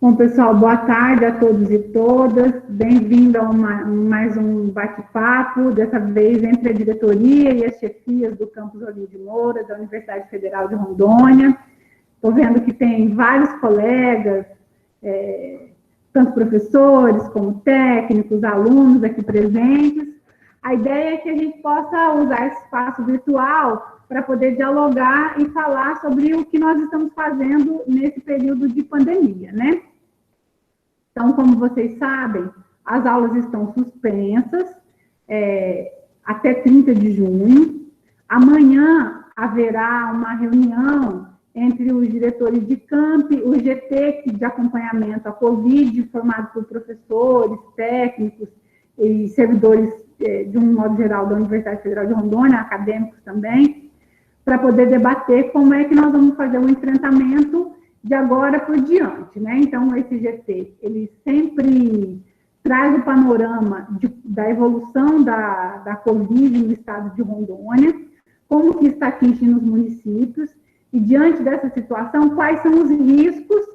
Bom, pessoal, boa tarde a todos e todas. Bem-vindo a mais um bate-papo, dessa vez entre a diretoria e as chefias do campus Olímpio de Moura, da Universidade Federal de Rondônia. Estou vendo que tem vários colegas, tanto professores como técnicos, alunos aqui presentes. A ideia é que a gente possa usar esse espaço virtual para poder dialogar e falar sobre o que nós estamos fazendo nesse período de pandemia, né? Então, como vocês sabem, as aulas estão suspensas até 30 de junho. Amanhã haverá uma reunião entre os diretores de campi, o GT de acompanhamento à Covid, formado por professores, técnicos e servidores, de um modo geral, da Universidade Federal de Rondônia, acadêmicos também, para poder debater como é que nós vamos fazer o enfrentamento de agora por diante, né? Então, esse GT, ele sempre traz o panorama da evolução da Covid no estado de Rondônia, como que está atingindo os municípios, e diante dessa situação, quais são os riscos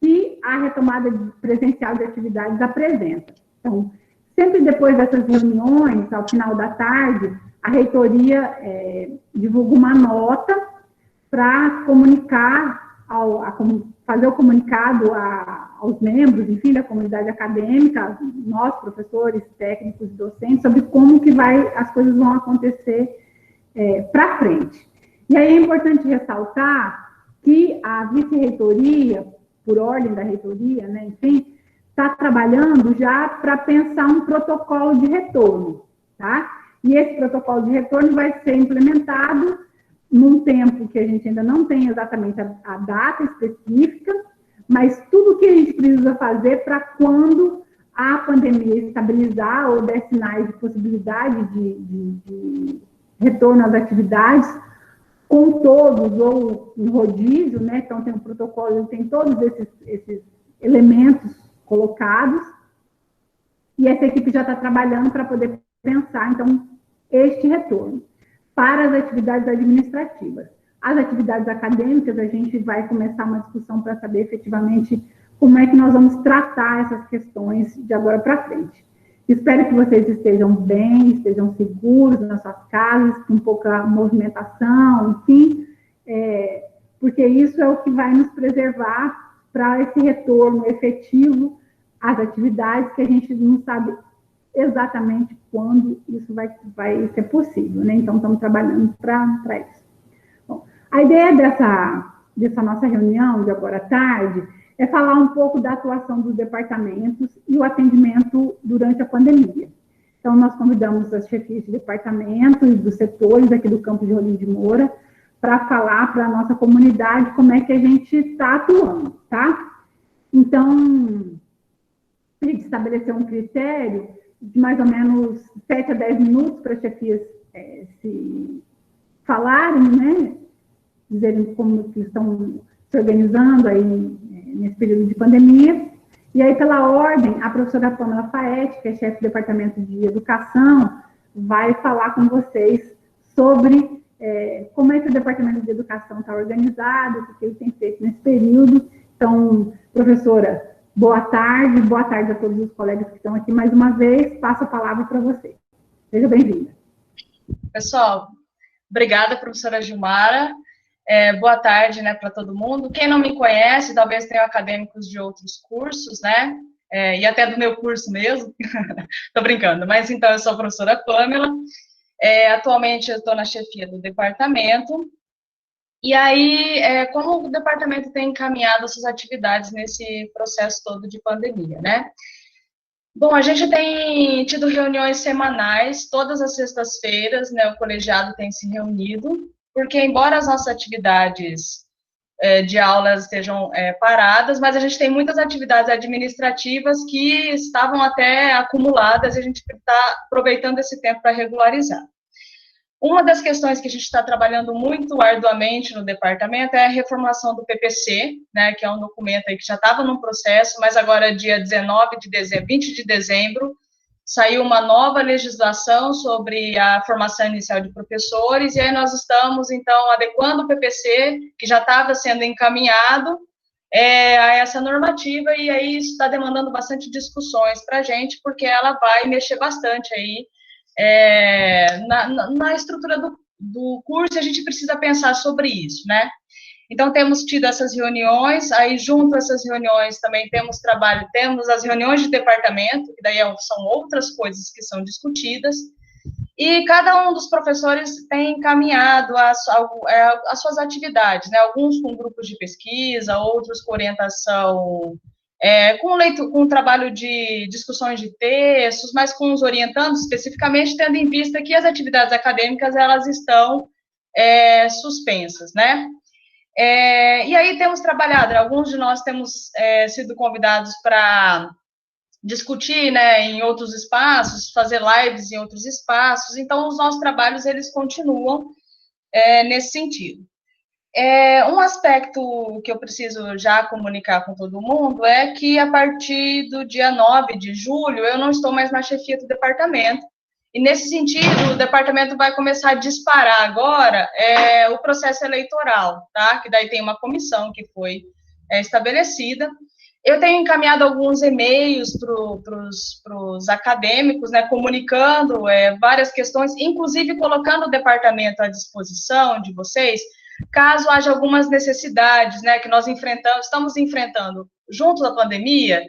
que a retomada presencial de atividades apresenta. Então, sempre depois dessas reuniões, ao final da tarde, a reitoria divulga uma nota para comunicar, fazer o comunicado aos membros, enfim, da comunidade acadêmica, nós, professores, técnicos e docentes, sobre como que as coisas vão acontecer para frente. E aí é importante ressaltar que a vice-reitoria, por ordem da reitoria, né, enfim, está trabalhando já para pensar um protocolo de retorno, tá? E esse protocolo de retorno vai ser implementado num tempo que a gente ainda não tem exatamente a data específica, mas tudo que a gente precisa fazer para quando a pandemia estabilizar ou der sinais de possibilidade de retorno às atividades, com todos, ou em rodízio, né? Então, tem um protocolo, tem todos esses elementos colocados, e essa equipe já está trabalhando para poder pensar, então, este retorno. Para as atividades administrativas. As atividades acadêmicas, a gente vai começar uma discussão para saber efetivamente como é que nós vamos tratar essas questões de agora para frente. Espero que vocês estejam bem, estejam seguros nas suas casas, com pouca movimentação, enfim, porque isso é o que vai nos preservar para esse retorno efetivo às atividades, que a gente não sabe exatamente quando isso vai ser possível, né? Então, estamos trabalhando para isso. Bom, a ideia dessa nossa reunião de agora à tarde é falar um pouco da atuação dos departamentos e o atendimento durante a pandemia. Então, nós convidamos as chefias de departamento e dos setores aqui do campus de Olímpio de Moura para falar para a nossa comunidade como é que a gente está atuando, tá? Então, a gente estabeleceu um critério de mais ou menos 7 a 10 minutos para as chefias se falarem, né? Dizerem como que estão se organizando aí nesse período de pandemia. E aí, pela ordem, a professora Pamela Faete, que é chefe do Departamento de Educação, vai falar com vocês sobre como é que o Departamento de Educação está organizado, o que ele tem feito nesse período. Então, professora, boa tarde a todos os colegas que estão aqui mais uma vez, passo a palavra para você. Seja bem-vinda. Pessoal, obrigada, professora Gilmara. Boa tarde, né, para todo mundo. Quem não me conhece, talvez tenha acadêmicos de outros cursos, né, e até do meu curso mesmo. Tô brincando, mas então eu sou a professora Pamela. Atualmente eu estou na chefia do departamento. E aí, como o departamento tem encaminhado as suas atividades nesse processo todo de pandemia, né? Bom, a gente tem tido reuniões semanais, todas as sextas-feiras, né, o colegiado tem se reunido, porque embora as nossas atividades de aulas estejam paradas, mas a gente tem muitas atividades administrativas que estavam até acumuladas e a gente está aproveitando esse tempo para regularizar. Uma das questões que a gente está trabalhando muito arduamente no departamento é a reformulação do PPC, né, que é um documento aí que já estava num processo, mas agora, dia 20 de dezembro, saiu uma nova legislação sobre a formação inicial de professores, e aí nós estamos, então, adequando o PPC, que já estava sendo encaminhado, a essa normativa, e aí isso está demandando bastante discussões para a gente, porque ela vai mexer bastante aí na estrutura do curso, e a gente precisa pensar sobre isso, né? Então, temos tido essas reuniões, aí junto a essas reuniões também temos as reuniões de departamento, que daí são outras coisas que são discutidas, e cada um dos professores tem encaminhado as suas atividades, né? Alguns com grupos de pesquisa, outros com orientação, com trabalho de discussões de textos, mas com os orientandos especificamente, tendo em vista que as atividades acadêmicas, elas estão suspensas, né? E aí temos trabalhado, né? Alguns de nós temos sido convidados para discutir, né, em outros espaços, fazer lives em outros espaços, então os nossos trabalhos, eles continuam nesse sentido. Um aspecto que eu preciso já comunicar com todo mundo é que a partir do dia 9 de julho, eu não estou mais na chefia do departamento, e nesse sentido, o departamento vai começar a disparar agora o processo eleitoral, tá? Que daí tem uma comissão que foi estabelecida. Eu tenho encaminhado alguns e-mails para os acadêmicos, né, comunicando várias questões, inclusive colocando o departamento à disposição de vocês, caso haja algumas necessidades, né, que nós estamos enfrentando junto da pandemia,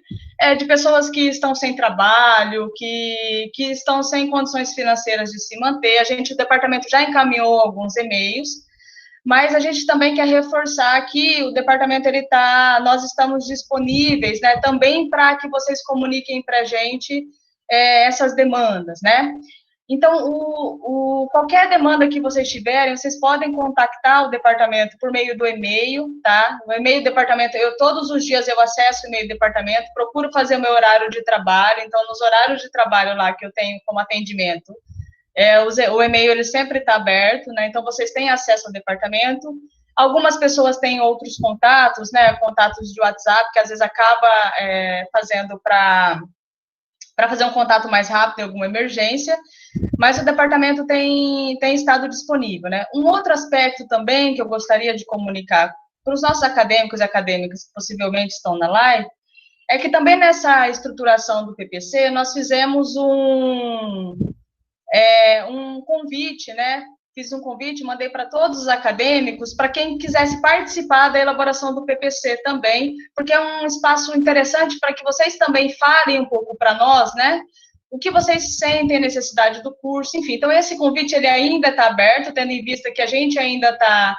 de pessoas que estão sem trabalho, que estão sem condições financeiras de se manter. O departamento já encaminhou alguns e-mails, mas a gente também quer reforçar que o departamento, nós estamos disponíveis, né, também para que vocês comuniquem para a gente essas demandas, né? Então, qualquer demanda que vocês tiverem, vocês podem contactar o departamento por meio do e-mail, tá? O e-mail do departamento, todos os dias eu acesso o e-mail do departamento, procuro fazer o meu horário de trabalho, então, nos horários de trabalho lá que eu tenho como atendimento, o e-mail, ele sempre está aberto, né? Então, vocês têm acesso ao departamento. Algumas pessoas têm outros contatos, né? Contatos de WhatsApp, que às vezes acaba fazendo para fazer um contato mais rápido em alguma emergência, mas o departamento tem estado disponível, né? Um outro aspecto também que eu gostaria de comunicar para os nossos acadêmicos e acadêmicas que possivelmente estão na live, é que também nessa estruturação do PPC, nós fizemos um convite, né? Fiz um convite, mandei para todos os acadêmicos, para quem quisesse participar da elaboração do PPC também, porque é um espaço interessante para que vocês também falem um pouco para nós, né? O que vocês sentem necessidade do curso, enfim. Então, esse convite, ele ainda está aberto, tendo em vista que a gente ainda está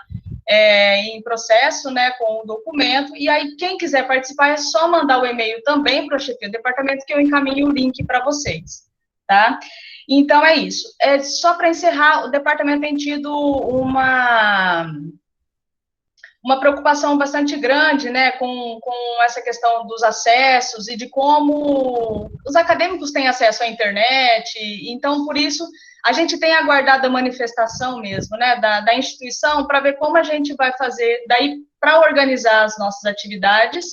em processo, né, com o documento, e aí, quem quiser participar, é só mandar o e-mail também para a chefia do departamento, que eu encaminho o link para vocês, tá? Então, é isso. Só para encerrar, o departamento tem tido uma preocupação bastante grande, né, com essa questão dos acessos e de como os acadêmicos têm acesso à internet. Então, por isso, a gente tem aguardado a manifestação mesmo, né, da instituição, para ver como a gente vai fazer daí para organizar as nossas atividades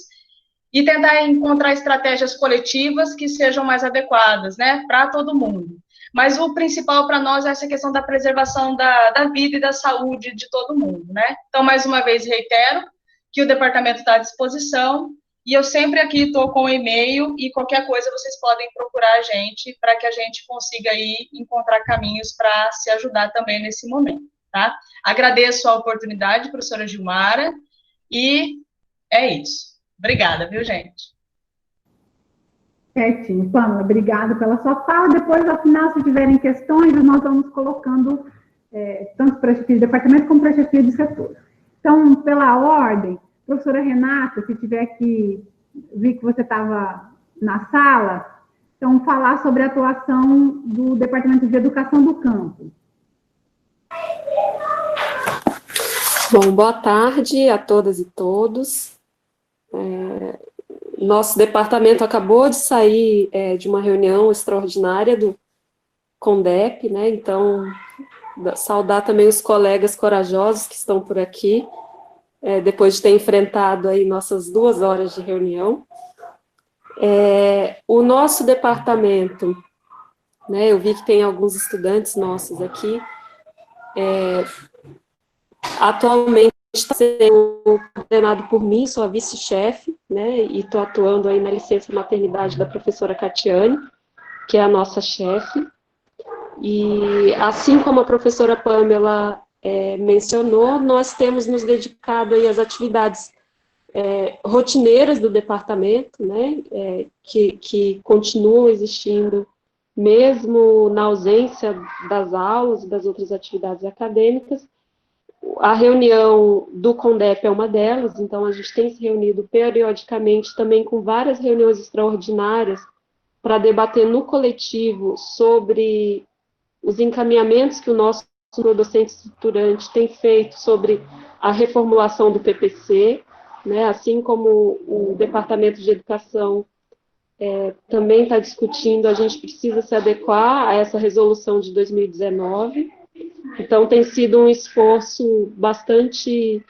e tentar encontrar estratégias coletivas que sejam mais adequadas, né, para todo mundo. Mas o principal para nós é essa questão da preservação da vida e da saúde de todo mundo, né? Então, mais uma vez, reitero que o departamento está à disposição, e eu sempre aqui estou com o e-mail, e qualquer coisa vocês podem procurar a gente, para que a gente consiga aí encontrar caminhos para se ajudar também nesse momento, tá? Agradeço a oportunidade, professora Gilmara, e é isso. Obrigada, viu, gente? Certinho. Pamela, obrigada pela sua fala. Depois, ao final, se tiverem questões, nós vamos colocando tanto para a chefia de departamento como para a chefia de setor. Então, pela ordem, professora Renata, se tiver aqui, vi que você estava na sala, então, falar sobre a atuação do Departamento de Educação do Campo. Bom, boa tarde a todas e todos. Nosso departamento acabou de sair de uma reunião extraordinária do CONDEP, né? Então, saudar também os colegas corajosos que estão por aqui, depois de ter enfrentado aí nossas 2 horas de reunião. O nosso departamento, né, eu vi que tem alguns estudantes nossos aqui, atualmente está sendo coordenado por mim, sou a vice-chefe, né, e estou atuando aí na licença maternidade da professora Catiane, que é a nossa chefe. E assim como a professora Pamela mencionou, nós temos nos dedicado aí às atividades rotineiras do departamento, né, que continuam existindo mesmo na ausência das aulas, das outras atividades acadêmicas. A reunião do CONDEP é uma delas, então a gente tem se reunido periodicamente também com várias reuniões extraordinárias para debater no coletivo sobre os encaminhamentos que o nosso docente estruturante tem feito sobre a reformulação do PPC, né, assim como o Departamento de Educação também está discutindo, a gente precisa se adequar a essa resolução de 2019. Então, tem sido um esforço bastante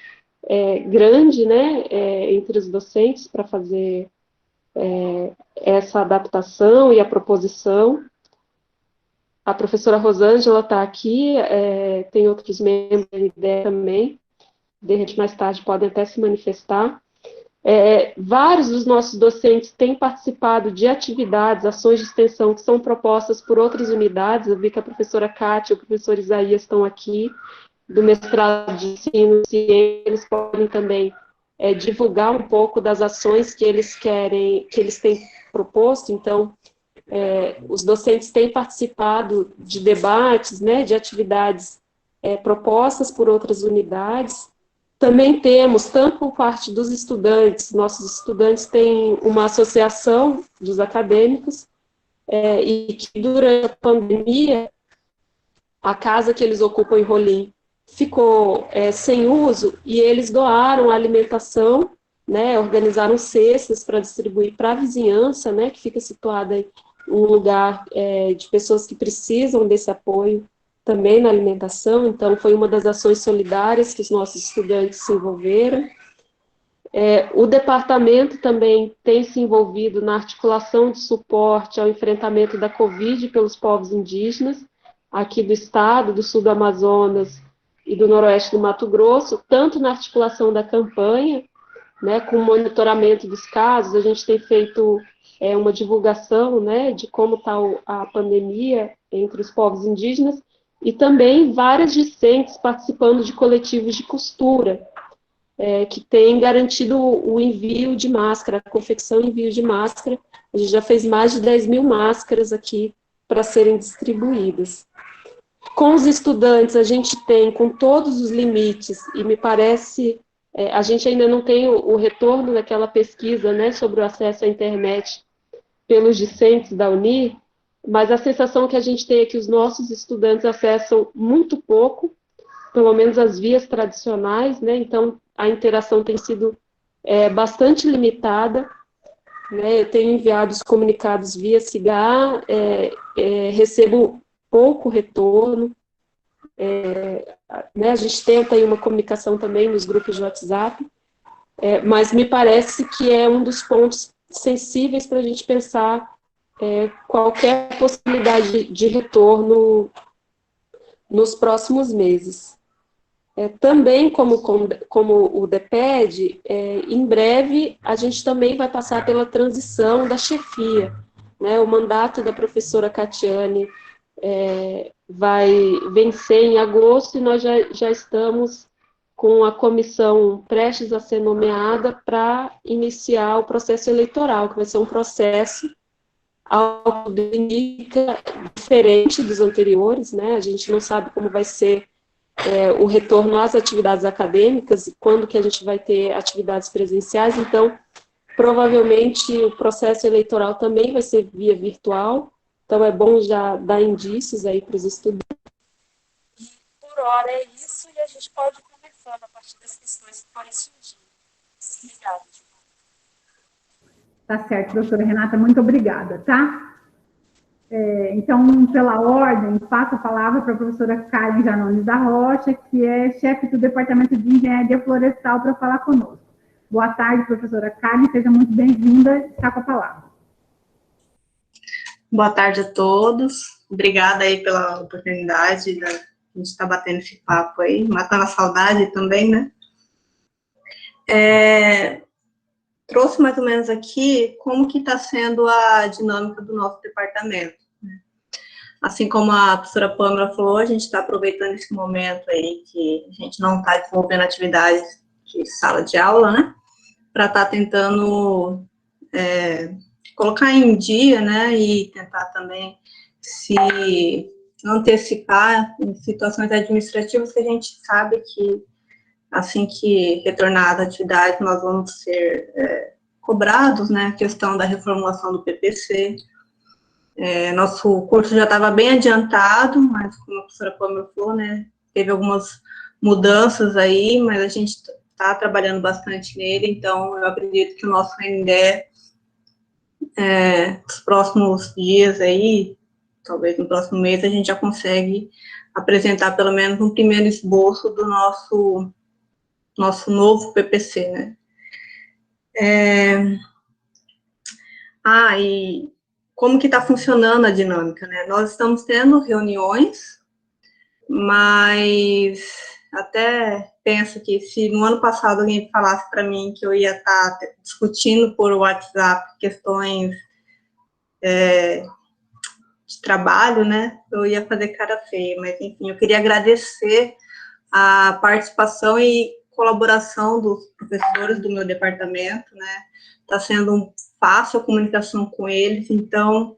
grande, né, entre os docentes para fazer essa adaptação e a proposição. A professora Rosângela está aqui, tem outros membros da IDE também, de repente mais tarde podem até se manifestar. Vários dos nossos docentes têm participado de atividades, ações de extensão que são propostas por outras unidades. Eu vi que a professora Kátia e o professor Isaías estão aqui, do mestrado de ensino e ciência. Eles podem também divulgar um pouco das ações que eles querem, que eles têm proposto. Então, os docentes têm participado de debates, né, de atividades propostas por outras unidades. Também temos, tanto por parte dos estudantes, nossos estudantes têm uma associação dos acadêmicos, e que durante a pandemia, a casa que eles ocupam em Rolim ficou sem uso, e eles doaram a alimentação, né, organizaram cestas para distribuir para a vizinhança, né, que fica situada em um lugar de pessoas que precisam desse apoio também na alimentação. Então, foi uma das ações solidárias que os nossos estudantes se envolveram. O departamento também tem se envolvido na articulação de suporte ao enfrentamento da Covid pelos povos indígenas, aqui do estado, do sul do Amazonas e do noroeste do Mato Grosso, tanto na articulação da campanha, né, com o monitoramento dos casos. A gente tem feito uma divulgação, né, de como está a pandemia entre os povos indígenas, e também várias discentes participando de coletivos de costura, que têm garantido o envio de máscara, a confecção e envio de máscara. A gente já fez mais de 10 mil máscaras aqui para serem distribuídas. Com os estudantes, a gente tem, com todos os limites, e me parece, a gente ainda não tem o retorno daquela pesquisa, né, sobre o acesso à internet pelos discentes da UNIR, mas a sensação que a gente tem é que os nossos estudantes acessam muito pouco, pelo menos as vias tradicionais, né? Então a interação tem sido bastante limitada, né? Eu tenho enviado os comunicados via SIGA, recebo pouco retorno, né? A gente tenta aí uma comunicação também nos grupos de WhatsApp, mas me parece que é um dos pontos sensíveis para a gente pensar qualquer possibilidade de retorno nos próximos meses. Também, como o DEPED, em breve a gente também vai passar pela transição da chefia, né? O mandato da professora Catiane vai vencer em agosto, e nós já estamos com a comissão prestes a ser nomeada para iniciar o processo eleitoral, que vai ser um processo ao que indica diferente dos anteriores, né? A gente não sabe como vai ser o retorno às atividades acadêmicas, e quando que a gente vai ter atividades presenciais. Então, provavelmente o processo eleitoral também vai ser via virtual, então é bom já dar indícios aí para os estudantes. E por hora é isso, e a gente pode ir conversando a partir das questões que forem surgindo. Obrigada. Tá certo, doutora Renata, muito obrigada, tá? Então, pela ordem, passo a palavra para a professora Karen Janones da Rocha, que é chefe do Departamento de Engenharia Florestal, para falar conosco. Boa tarde, professora Karen, seja muito bem-vinda, está com a palavra. Boa tarde a todos, obrigada aí pela oportunidade de a gente estar batendo esse papo aí, matando a saudade também, né? trouxe mais ou menos aqui como que está sendo a dinâmica do nosso departamento. Assim como a professora Pâmela falou, a gente está aproveitando esse momento aí que a gente não está desenvolvendo atividades de sala de aula, né, para estar tentando colocar em dia, né, e tentar também se antecipar em situações administrativas que a gente sabe que assim que retornar às atividades nós vamos ser cobrados, né, a questão da reformulação do PPC. Nosso curso já estava bem adiantado, mas como a professora Pâmela falou, né, teve algumas mudanças aí, mas a gente está trabalhando bastante nele, então eu acredito que o nosso RNDE, nos próximos dias aí, talvez no próximo mês, a gente já consegue apresentar pelo menos um primeiro esboço do nosso novo PPC, né. E como que está funcionando a dinâmica, né? Nós estamos tendo reuniões, mas até penso que se no ano passado alguém falasse para mim que eu ia estar discutindo por WhatsApp questões de trabalho, né, eu ia fazer cara feia, mas enfim, eu queria agradecer a participação e colaboração dos professores do meu departamento, né, está sendo fácil a comunicação com eles, então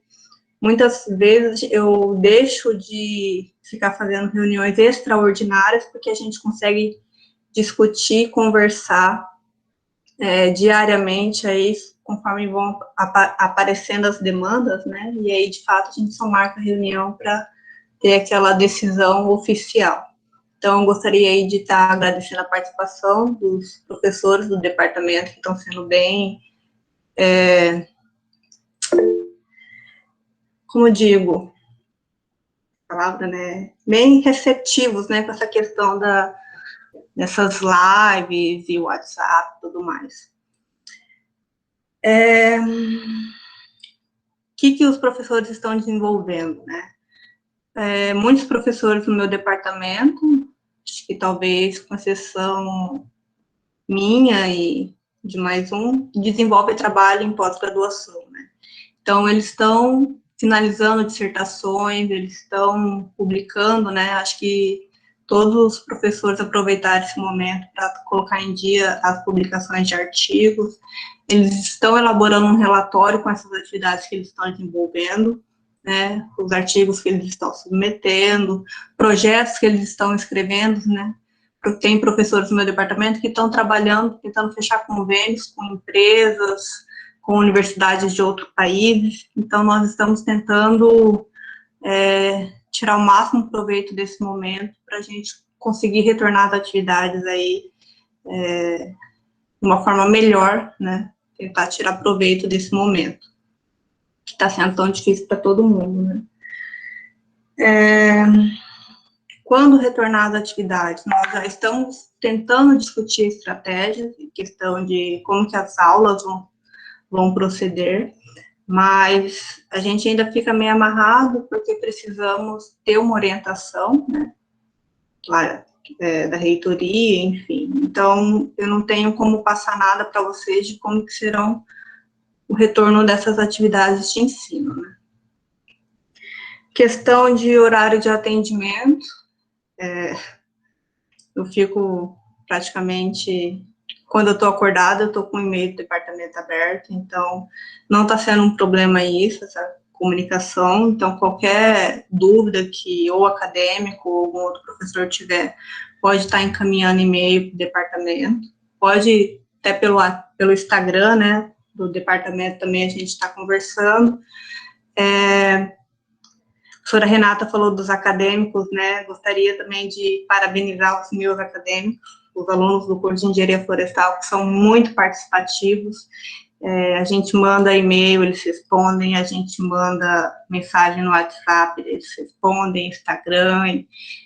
muitas vezes eu deixo de ficar fazendo reuniões extraordinárias, porque a gente consegue discutir, conversar diariamente, aí, conforme vão aparecendo as demandas, né, e aí, de fato, a gente só marca a reunião para ter aquela decisão oficial. Então, eu gostaria aí de estar agradecendo a participação dos professores do departamento, que estão sendo bem, como digo, palavra, né, bem receptivos, né, com essa questão dessas lives e WhatsApp e tudo mais. O que os professores estão desenvolvendo, né? Muitos professores no meu departamento, acho que talvez com exceção minha e de mais um, desenvolvem trabalho em pós-graduação, né? Então, eles estão finalizando dissertações, eles estão publicando, né? Acho que todos os professores aproveitaram esse momento para colocar em dia as publicações de artigos. Eles estão elaborando um relatório com essas atividades que eles estão desenvolvendo, né? Os artigos que eles estão submetendo, projetos que eles estão escrevendo, né? Tem professores no meu departamento que estão trabalhando, tentando fechar convênios com empresas, com universidades de outros países. Então, nós estamos tentando tirar o máximo proveito desse momento para a gente conseguir retornar às atividades aí de uma forma melhor, né? Tentar tirar proveito desse momento, que está sendo tão difícil para todo mundo, né? Quando retornar às atividades, nós já estamos tentando discutir estratégias, questão de como que as aulas vão proceder, mas a gente ainda fica meio amarrado, porque precisamos ter uma orientação, né, da reitoria, enfim. Então, eu não tenho como passar nada para vocês de como que serão o retorno dessas atividades de ensino, né. Questão de horário de atendimento, eu fico praticamente, quando eu estou acordada, eu estou com o e-mail do departamento aberto, então não está sendo um problema isso, essa comunicação, então qualquer dúvida que ou acadêmico ou algum outro professor tiver, pode estar encaminhando e-mail para o departamento, pode até pelo Instagram, né, do departamento também a gente está conversando. A professora Renata falou dos acadêmicos, né, gostaria também de parabenizar os meus acadêmicos, os alunos do curso de Engenharia Florestal, que são muito participativos. A gente manda e-mail, eles respondem, a gente manda mensagem no WhatsApp, eles respondem, Instagram,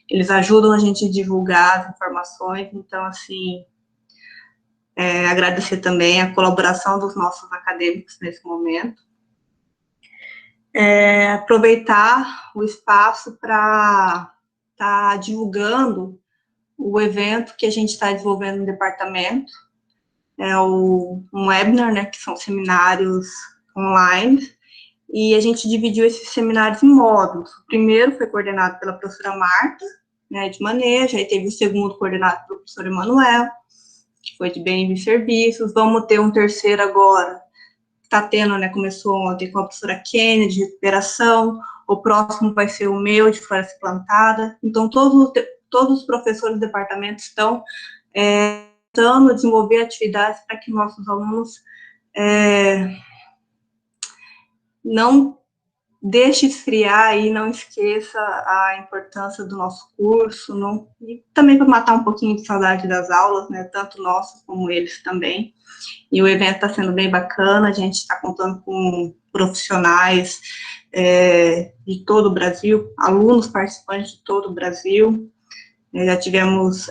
eles ajudam a gente a divulgar as informações, então, assim, agradecer também a colaboração dos nossos acadêmicos nesse momento. Aproveitar o espaço para estar divulgando o evento que a gente está desenvolvendo no departamento, um webinar, né, que são seminários online, e a gente dividiu esses seminários em módulos. O primeiro foi coordenado pela professora Marta, né, de manejo, aí teve o segundo coordenado pelo professor Emanuel, que foi de bens e serviços. Vamos ter um terceiro agora, está tendo, né, começou ontem com a professora Kennedy, de recuperação, o próximo vai ser o meu, de floresta plantada. Então, todos os professores do departamento estão tentando desenvolver atividades para que nossos alunos não deixe esfriar e não esqueça a importância do nosso curso, e também para matar um pouquinho de saudade das aulas, né, tanto nossos como eles também. E o evento está sendo bem bacana, a gente está contando com profissionais de todo o Brasil, alunos participantes de todo o Brasil, já tivemos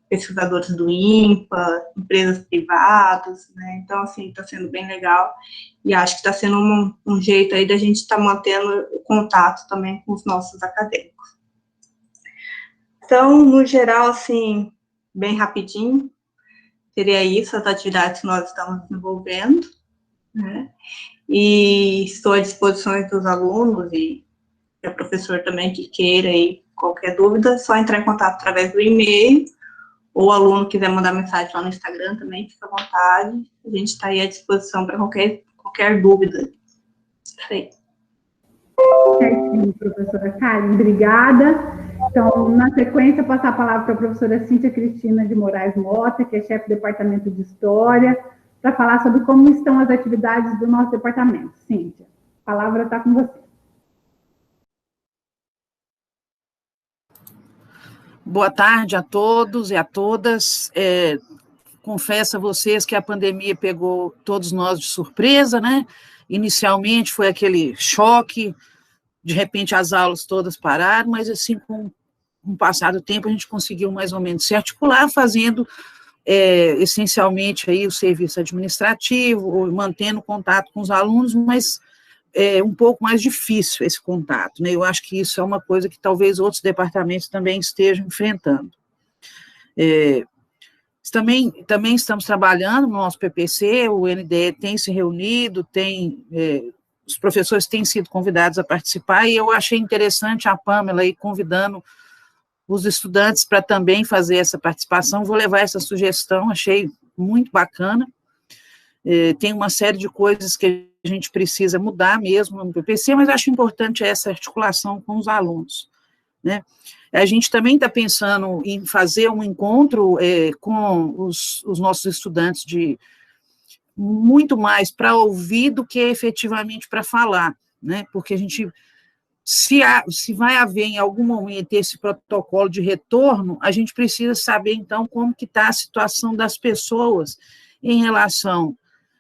pesquisadores do INPA, empresas privadas, né? Então, assim, está sendo bem legal, e acho que está sendo um jeito aí da gente estar mantendo o contato também com os nossos acadêmicos. Então, no geral, assim, bem rapidinho, seria isso, as atividades que nós estamos desenvolvendo, né? E estou à disposição dos alunos e o professor também que queira aí, qualquer dúvida, é só entrar em contato através do e-mail, ou o aluno quiser mandar mensagem lá no Instagram também, fica à vontade, a gente está aí à disposição para qualquer dúvida. Isso aí. Certinho, professora Karen, obrigada. Então, na sequência, passar a palavra para a professora Cíntia Cristina de Moraes Mota, que é chefe do Departamento de História, para falar sobre como estão as atividades do nosso departamento. Cíntia, a palavra está com você. Boa tarde a todos e a todas. Confesso a vocês que a pandemia pegou todos nós de surpresa, né? Inicialmente foi aquele choque, de repente as aulas todas pararam, mas assim, com o passar do tempo, a gente conseguiu mais ou menos se articular, fazendo essencialmente aí o serviço administrativo, mantendo contato com os alunos, mas um pouco mais difícil esse contato, né? Eu acho que isso é uma coisa que talvez outros departamentos também estejam enfrentando. Também estamos trabalhando no nosso PPC, o NDE tem se reunido, os professores têm sido convidados a participar, e eu achei interessante a Pamela aí convidando os estudantes para também fazer essa participação. Vou levar essa sugestão, achei muito bacana. Tem uma série de coisas que a gente precisa mudar mesmo no PPC, mas acho importante essa articulação com os alunos, né? A gente também está pensando em fazer um encontro com os nossos estudantes muito mais para ouvir do que efetivamente para falar, né? Porque a gente, se vai haver em algum momento esse protocolo de retorno, a gente precisa saber, então, como que está a situação das pessoas em relação,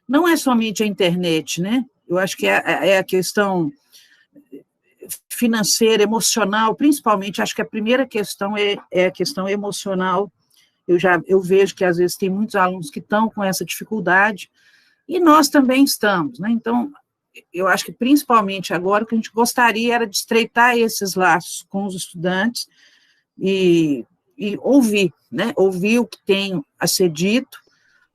não é somente a internet, né? Eu acho que é a questão financeira, emocional, principalmente, acho que a primeira questão é a questão emocional. Eu vejo que, às vezes, tem muitos alunos que estão com essa dificuldade, e nós também estamos, né? Então, eu acho que, principalmente agora, o que a gente gostaria era de estreitar esses laços com os estudantes e ouvir, né? Ouvir o que tem a ser dito,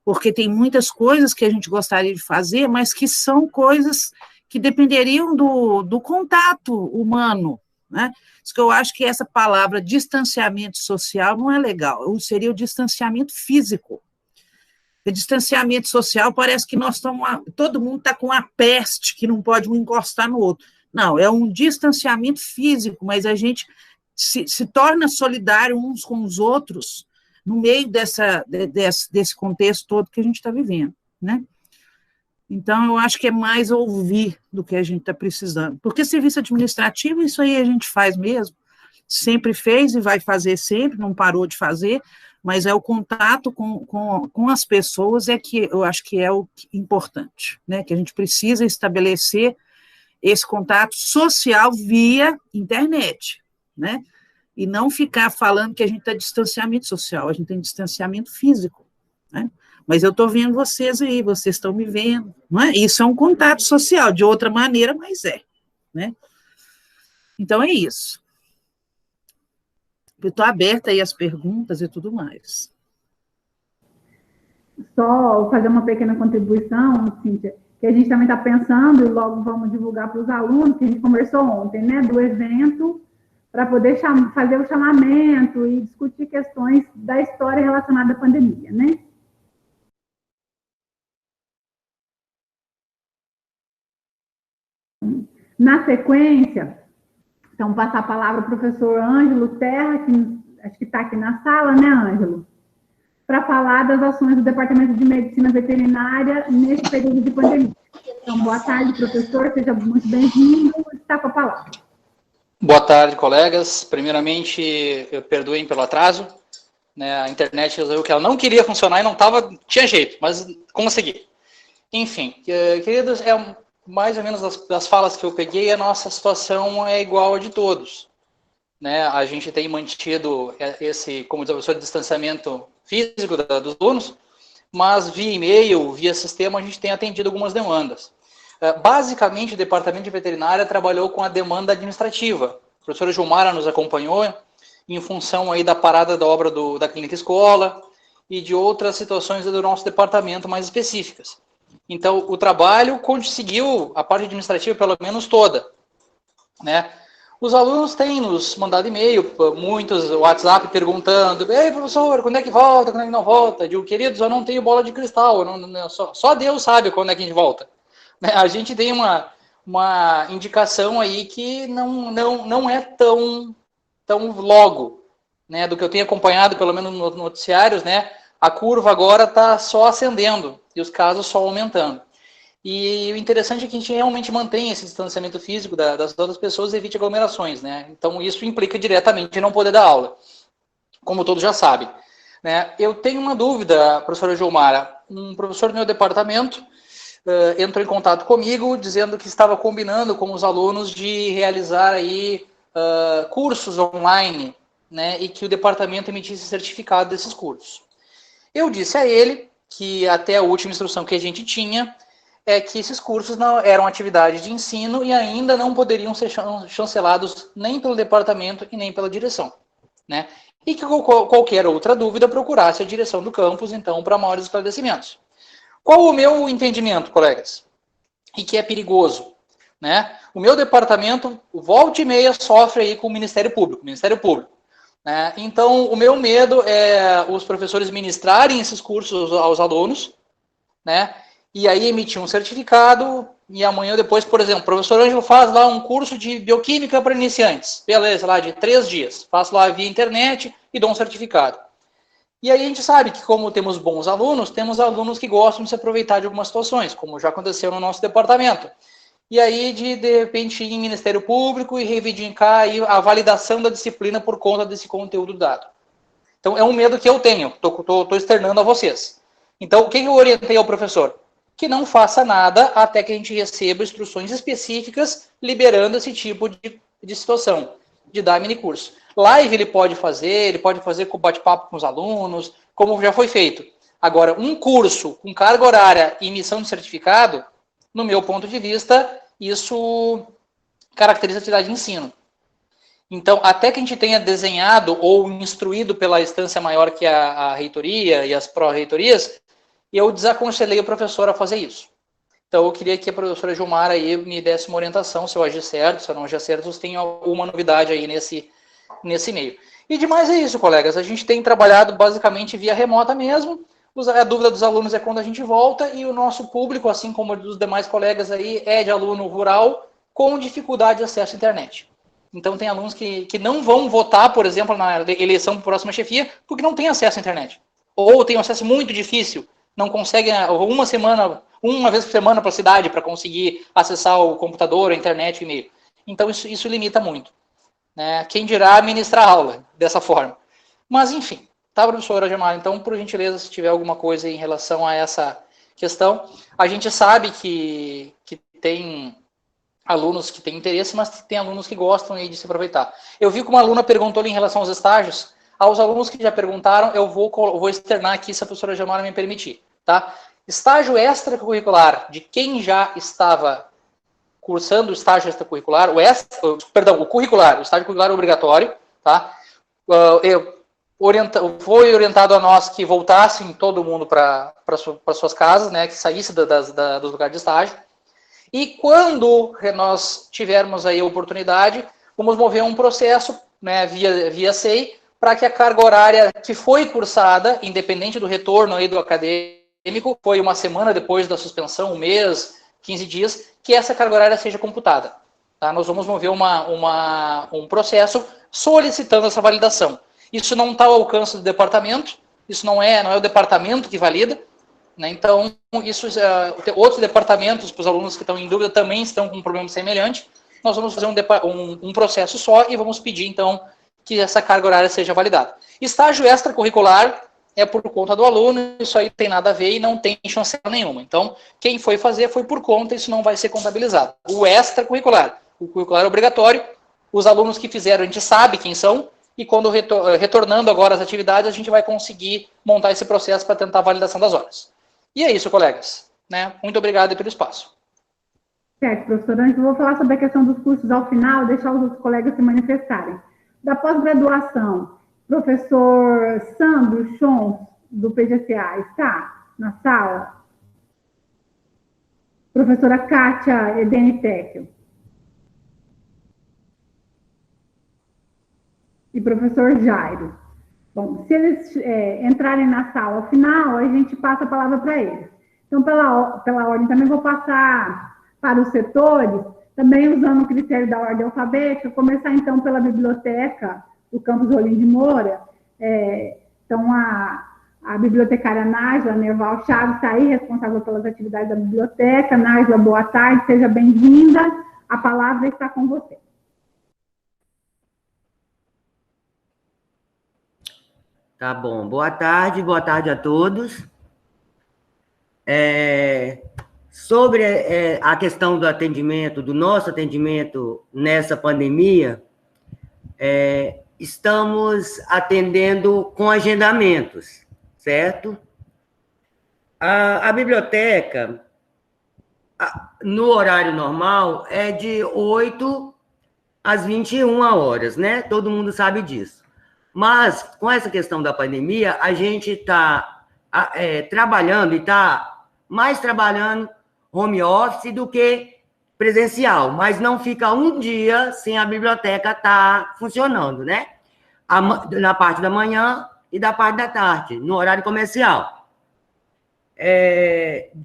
porque tem muitas coisas que a gente gostaria de fazer, mas que são coisas que dependeriam do contato humano, né? Isso que eu acho que essa palavra distanciamento social não é legal, seria o distanciamento físico. O distanciamento social parece que todo mundo está com a peste, que não pode um encostar no outro. Não, é um distanciamento físico, mas a gente se torna solidário uns com os outros no meio desse contexto todo que a gente está vivendo, né? Então, eu acho que é mais ouvir do que a gente está precisando. Porque serviço administrativo, isso aí a gente faz mesmo, sempre fez e vai fazer sempre, não parou de fazer, mas é o contato com as pessoas que eu acho que é o importante, né? Que a gente precisa estabelecer esse contato social via internet, né? E não ficar falando que a gente tem distanciamento social, a gente tem distanciamento físico, né? Mas eu estou vendo vocês aí, vocês estão me vendo, não é? Isso é um contato social, de outra maneira, mas né? Então, é isso. Eu estou aberta aí às perguntas e tudo mais. só fazer uma pequena contribuição, Cíntia, que a gente também está pensando, e logo vamos divulgar para os alunos, que a gente conversou ontem, né, do evento, para poder fazer o chamamento e discutir questões da história relacionada à pandemia, né? Na sequência, então, passar a palavra ao professor Ângelo Terra, que acho que está aqui na sala, né, Ângelo? Para falar das ações do Departamento de Medicina Veterinária nesse período de pandemia. Então, boa tarde, professor, seja muito bem-vindo, está com a palavra. Boa tarde, colegas. Primeiramente, perdoem pelo atraso, né? A internet resolveu que ela não queria funcionar e tinha jeito, mas consegui. Enfim, queridos, mais ou menos das falas que eu peguei, a nossa situação é igual a de todos, né? A gente tem mantido esse, como diz a professora, distanciamento físico dos alunos, mas via e-mail, via sistema, a gente tem atendido algumas demandas. Basicamente, o Departamento de Veterinária trabalhou com a demanda administrativa. A professora Gilmara nos acompanhou em função aí da parada da obra da Clínica Escola e de outras situações do nosso departamento mais específicas. Então, o trabalho conseguiu a parte administrativa, pelo menos toda, né? Os alunos têm nos mandado e-mail, muitos WhatsApp perguntando: ei, professor, quando é que volta, quando é que não volta? Eu digo, queridos, eu não tenho bola de cristal, só Deus sabe quando é que a gente volta. A gente tem uma indicação aí que não é tão logo, né, do que eu tenho acompanhado, pelo menos nos noticiários, né, a curva agora está só ascendendo e os casos só aumentando. E o interessante é que a gente realmente mantém esse distanciamento físico das outras pessoas e evite aglomerações, né? Então isso implica diretamente em não poder dar aula, como todos já sabem, né? Eu tenho uma dúvida, professora Gilmara. Um professor do meu departamento entrou em contato comigo dizendo que estava combinando com os alunos de realizar aí cursos online, né, e que o departamento emitisse certificado desses cursos. Eu disse a ele que até a última instrução que a gente tinha é que esses cursos não eram atividade de ensino e ainda não poderiam ser chancelados nem pelo departamento e nem pela direção, né? E que qualquer outra dúvida procurasse a direção do campus, então, para maiores esclarecimentos. Qual o meu entendimento, colegas? E que é perigoso, né? O meu departamento, volta e meia, sofre aí com o Ministério Público, né? Então, o meu medo é os professores ministrarem esses cursos aos alunos, né? E aí emitir um certificado e amanhã depois, por exemplo, o professor Ângelo faz lá um curso de bioquímica para iniciantes, beleza, lá de 3 dias, faço lá via internet e dou um certificado. E aí a gente sabe que, como temos bons alunos, temos alunos que gostam de se aproveitar de algumas situações, como já aconteceu no nosso departamento. E aí, de repente, ir em Ministério Público e reivindicar aí a validação da disciplina por conta desse conteúdo dado. Então, é um medo que eu tenho, estou externando a vocês. Então, o que eu orientei ao professor? Que não faça nada até que a gente receba instruções específicas liberando esse tipo de situação, de dar minicurso. Live ele pode fazer com bate-papo com os alunos, como já foi feito. Agora, um curso com carga horária e emissão de certificado, no meu ponto de vista, isso caracteriza a atividade de ensino. Então, até que a gente tenha desenhado ou instruído pela instância maior que a reitoria e as pró-reitorias, eu desaconselhei o professor a fazer isso. Então, eu queria que a professora Gilmara aí me desse uma orientação, se eu agir certo, se eu não agir certo, se tem alguma novidade aí nesse meio. E demais é isso, colegas. A gente tem trabalhado basicamente via remota mesmo. A dúvida dos alunos é quando a gente volta e o nosso público, assim como dos demais colegas aí, é de aluno rural com dificuldade de acesso à internet. Então, tem alunos que não vão votar, por exemplo, na eleição para a próxima chefia, porque não tem acesso à internet. Ou tem um acesso muito difícil, não conseguem uma vez por semana para a cidade para conseguir acessar o computador, a internet, o e-mail. Então, isso limita muito, né? Quem dirá ministrar aula dessa forma. Mas, enfim, tá, professora Gilmara? Então, por gentileza, se tiver alguma coisa em relação a essa questão, a gente sabe que tem alunos que têm interesse, mas tem alunos que gostam aí de se aproveitar. Eu vi que uma aluna perguntou ali em relação aos estágios. Aos alunos que já perguntaram, eu vou externar aqui, se a professora Gilmara me permitir, tá? Estágio extracurricular de quem já estava cursando o estágio extracurricular, o curricular, o estágio curricular obrigatório, tá? foi orientado a nós que voltassem todo mundo para suas casas, né, que saísse dos lugares de estágio. E quando nós tivermos aí a oportunidade, vamos mover um processo, né, via SEI, para que a carga horária que foi cursada, independente do retorno aí do acadêmico, foi uma semana depois da suspensão, um mês, 15 dias, que essa carga horária seja computada. Tá? Nós vamos mover um processo solicitando essa validação. Isso não está ao alcance do departamento, isso não é o departamento que valida, né? Então, outros departamentos, para os alunos que estão em dúvida, também estão com um problema semelhante. Nós vamos fazer um processo só e vamos pedir, então, que essa carga horária seja validada. Estágio extracurricular é por conta do aluno, isso aí não tem nada a ver e não tem chancela nenhuma. Então, quem foi fazer foi por conta, isso não vai ser contabilizado. O extracurricular, o curricular é obrigatório, os alunos que fizeram, a gente sabe quem são, e quando retornando agora às atividades, a gente vai conseguir montar esse processo para tentar a validação das horas. E é isso, colegas. Né? Muito obrigado pelo espaço. Certo, professor. Antes eu vou falar sobre a questão dos cursos ao final, deixar os outros colegas se manifestarem. Da pós-graduação, professor Sandro Chon, do PGCA, está na sala? Professora Kátia Edenitec. E professor Jairo. Bom, se eles entrarem na sala ao final, a gente passa a palavra para eles. Então, pela ordem, também vou passar para os setores, também usando o critério da ordem alfabética, começar, então, pela biblioteca do campus Rolim de Moura. Então, a bibliotecária Nájila Nerval Chaves está aí, responsável pelas atividades da biblioteca. Nájila, boa tarde, seja bem-vinda. A palavra está com você. Tá bom. Boa tarde a todos. Sobre a questão do atendimento, do nosso atendimento nessa pandemia, estamos atendendo com agendamentos, certo? A biblioteca, no horário normal, é de 8 às 21 horas, né? Todo mundo sabe disso. Mas, com essa questão da pandemia, a gente está trabalhando e está mais trabalhando home office do que presencial, mas não fica um dia sem a biblioteca estar funcionando, né? Na parte da manhã e da parte da tarde, no horário comercial.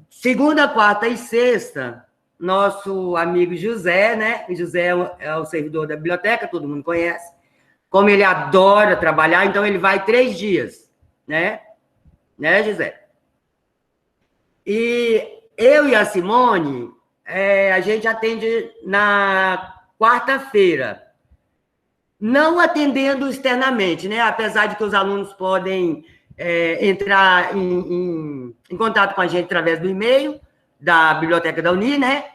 Segunda, quarta e sexta, nosso amigo José, né? O José é o servidor da biblioteca, todo mundo conhece. Como ele adora trabalhar, então ele vai 3 dias, né? Né, José? E eu e a Simone, a gente atende na quarta-feira, não atendendo externamente, né? Apesar de que os alunos podem entrar em contato com a gente através do e-mail da biblioteca da Uni, né?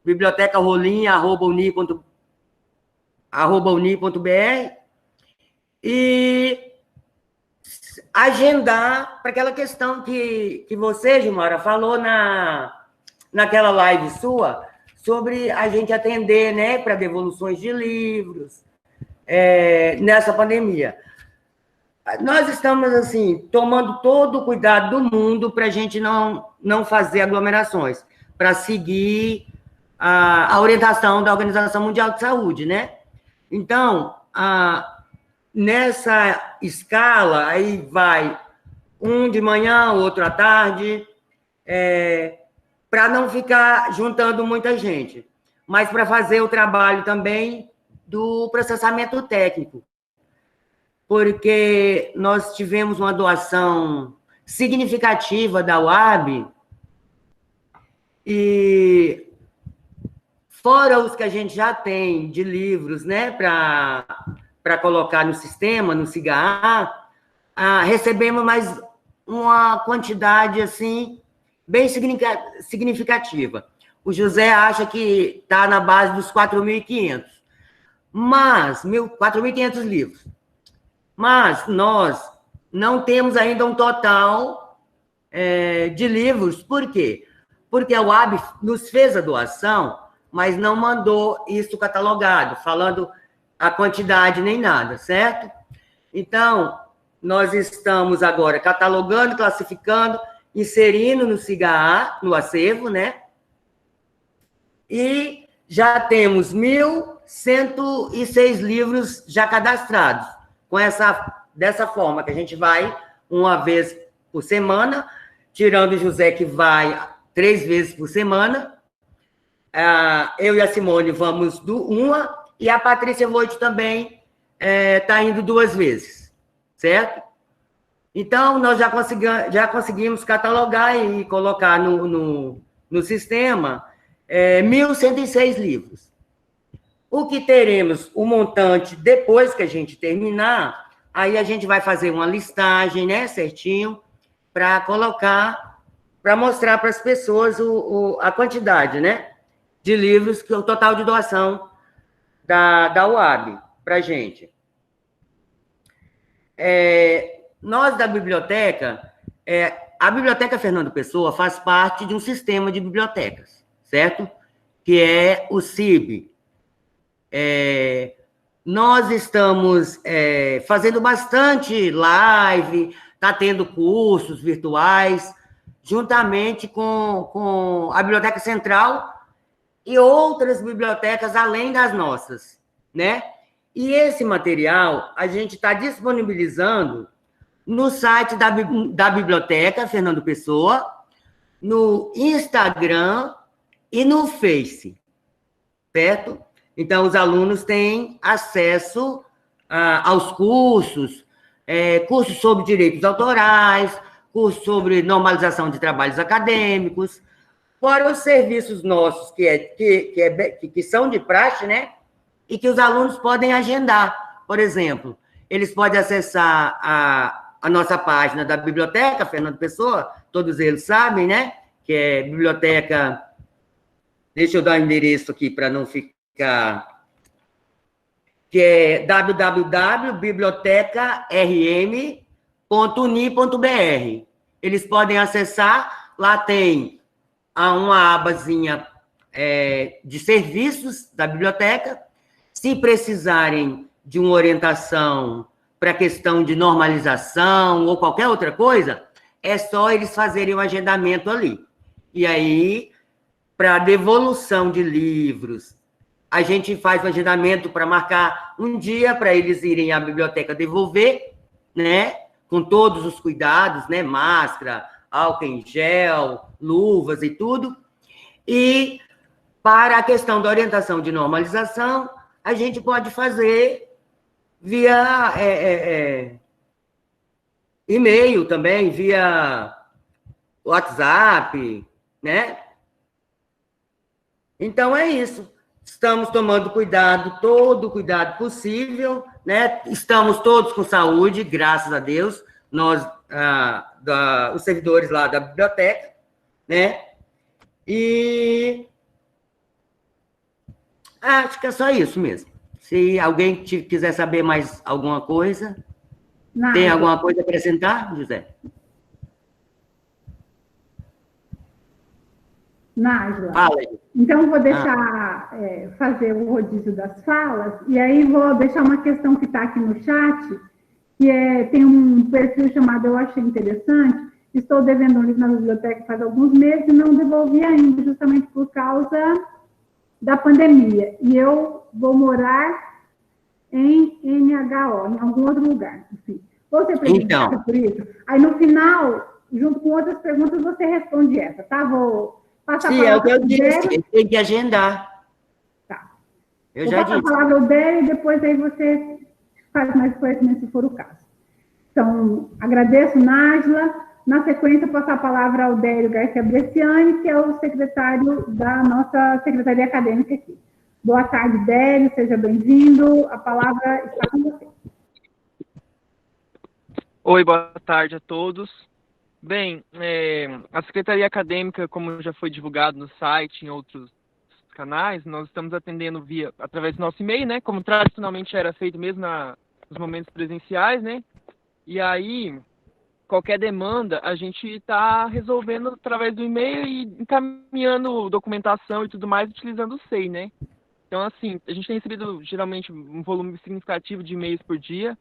bibliotecarolim@uni.br e agendar para aquela questão que você, Gilmara, falou naquela live sua, sobre a gente atender, né, para devoluções de livros nessa pandemia. Nós estamos, assim, tomando todo o cuidado do mundo para a gente não fazer aglomerações, para seguir a orientação da Organização Mundial de Saúde, né? Então, nessa escala, aí vai um de manhã, outro à tarde, para não ficar juntando muita gente, mas para fazer o trabalho também do processamento técnico, porque nós tivemos uma doação significativa da UAB, e fora os que a gente já tem de livros, né, para colocar no sistema, no SIGA, recebemos mais uma quantidade, assim, bem significativa. O José acha que está na base dos 4.500, mas 4.500 livros. Mas nós não temos ainda um total de livros. Por quê? Porque a UAB nos fez a doação, mas não mandou isso catalogado, falando a quantidade nem nada, certo? Então, nós estamos agora catalogando, classificando, inserindo no SIGA, no acervo, né? E já temos 1.106 livros já cadastrados, dessa forma, que a gente vai uma vez por semana, tirando o José, que vai 3 vezes por semana. Eu e a Simone vamos uma, e a Patrícia Voigt também está indo 2 vezes, certo? Então, nós já conseguimos catalogar e colocar no sistema 1.106 livros. O que teremos, o montante, depois que a gente terminar, aí a gente vai fazer uma listagem, né, certinho, para colocar, para mostrar para as pessoas a quantidade, né, de livros, que é o total de doação da UAB para a gente. Nós da biblioteca, a Biblioteca Fernando Pessoa faz parte de um sistema de bibliotecas, certo? Que é o CIB. Nós estamos fazendo bastante live, está tendo cursos virtuais, juntamente com a Biblioteca Central e outras bibliotecas além das nossas, né? E esse material a gente está disponibilizando no site da Biblioteca Fernando Pessoa, no Instagram e no Face, certo? Então, os alunos têm acesso aos cursos, cursos sobre direitos autorais, cursos sobre normalização de trabalhos acadêmicos, fora os serviços nossos, que são de praxe, né? E que os alunos podem agendar. Por exemplo, eles podem acessar a nossa página da Biblioteca Fernando Pessoa, todos eles sabem, né? Que é biblioteca... Deixa eu dar o endereço aqui para não ficar... Que é www.bibliotecarm.uni.br. Eles podem acessar, lá tem uma abazinha de serviços da biblioteca. Se precisarem de uma orientação para questão de normalização ou qualquer outra coisa, é só eles fazerem o agendamento ali. E aí, para devolução de livros, a gente faz o agendamento para marcar um dia para eles irem à biblioteca devolver, né? Com todos os cuidados, né? Máscara, álcool em gel, luvas e tudo. E para a questão da orientação de normalização, a gente pode fazer via e-mail também, via WhatsApp, né? Então, é isso. Estamos tomando cuidado, todo o cuidado possível, né? Estamos todos com saúde, graças a Deus, nós, os servidores lá da biblioteca, né? E acho que é só isso mesmo. Se alguém quiser saber mais alguma coisa, tem alguma coisa a acrescentar, José? Nájila. Fala. Então, vou deixar fazer o rodízio das falas, e aí vou deixar uma questão que está aqui no chat, que tem um perfil chamado Eu Achei Interessante. Estou devendo um livro na biblioteca faz alguns meses e não devolvi ainda, justamente por causa da pandemia. E eu vou morar em NHO, em algum outro lugar. Enfim, vou ser prejudicada por isso. Aí, no final, junto com outras perguntas, você responde essa, tá? Vou passar a palavra. Sim, é o que eu disse, tem que agendar. Tá. Eu já disse. Vou passar a palavra ao Dério e depois aí você faz mais conhecimento, se for o caso. Então, agradeço, Nájila. Na sequência, passar a palavra ao Dério Garcia Bresciani, que é o secretário da nossa Secretaria Acadêmica aqui. Boa tarde, Dério, seja bem-vindo. A palavra está com você. Oi, boa tarde a todos. Bem, a Secretaria Acadêmica, como já foi divulgado no site, em outros canais, nós estamos atendendo através do nosso e-mail, né? Como tradicionalmente era feito mesmo nos momentos presenciais, né? E aí, qualquer demanda, a gente está resolvendo através do e-mail e encaminhando documentação e tudo mais, utilizando o SEI, né? Então, assim, a gente tem recebido, geralmente, um volume significativo de e-mails por dia.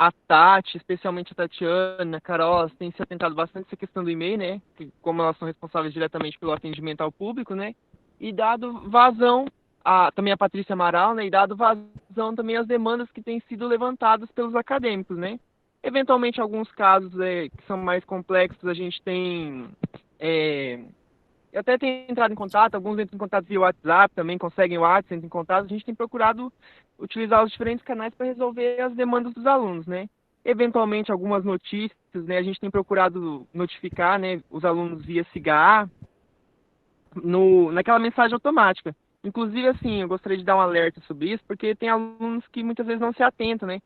a Tati, especialmente a Tatiana, a Carol, têm se atentado bastante a essa questão do e-mail, né? Como elas são responsáveis diretamente pelo atendimento ao público, né? E dado vazão, também a Patrícia Amaral, né? E dado vazão também às demandas que têm sido levantadas pelos acadêmicos, né? Eventualmente, alguns casos que são mais complexos, a gente tem... eu até tenho entrado em contato, alguns entram em contato via WhatsApp, também conseguem o WhatsApp, entram em contato. A gente tem procurado utilizar os diferentes canais para resolver as demandas dos alunos, né? Eventualmente, algumas notícias, né? A gente tem procurado notificar, né, os alunos via SIGA naquela mensagem automática. Inclusive, assim, eu gostaria de dar um alerta sobre isso, porque tem alunos que muitas vezes não se atentam, né?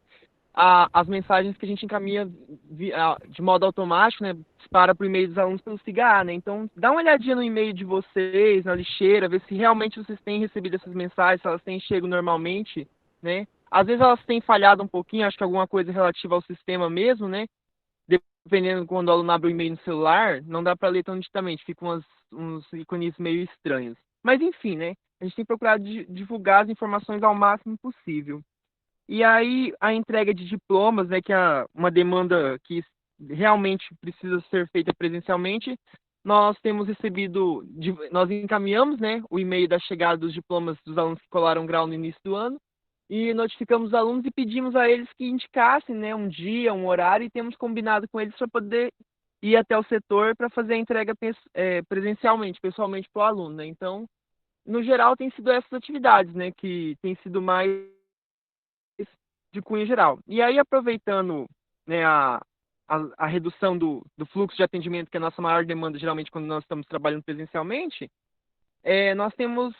As mensagens que a gente encaminha de modo automático, né, para o e-mail dos alunos pelo SIGA, né? Então, dá uma olhadinha no e-mail de vocês, na lixeira, ver se realmente vocês têm recebido essas mensagens, se elas têm chego normalmente, né? Às vezes elas têm falhado um pouquinho, acho que alguma coisa relativa ao sistema mesmo, né? Dependendo quando o aluno abre o e-mail no celular, não dá para ler tão nitidamente, ficam uns ícones meio estranhos. Mas, enfim, né? A gente tem procurado divulgar as informações ao máximo possível. E aí, a entrega de diplomas, né, que é uma demanda que realmente precisa ser feita presencialmente, nós temos recebido, nós encaminhamos, né, o e-mail da chegada dos diplomas dos alunos que colaram grau no início do ano, e notificamos os alunos e pedimos a eles que indicassem, né, um dia, um horário, e temos combinado com eles para poder ir até o setor para fazer a entrega presencialmente, pessoalmente para o aluno, né. Então, no geral, tem sido essas atividades, né, que tem sido mais de cunho geral. E aí, aproveitando, né, a redução do fluxo de atendimento, que é a nossa maior demanda, geralmente, quando nós estamos trabalhando presencialmente, nós temos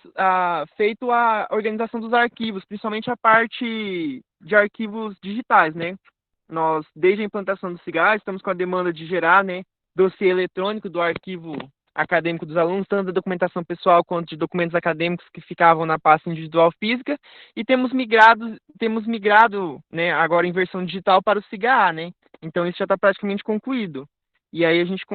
feito a organização dos arquivos, principalmente a parte de arquivos digitais, né? Nós, desde a implantação do SIGA, estamos com a demanda de gerar, né, dossiê eletrônico do arquivo acadêmico dos alunos, tanto da documentação pessoal quanto de documentos acadêmicos que ficavam na pasta individual física, e temos migrado, né, agora em versão digital para o SIGA, né? Então isso já está praticamente concluído. E aí a gente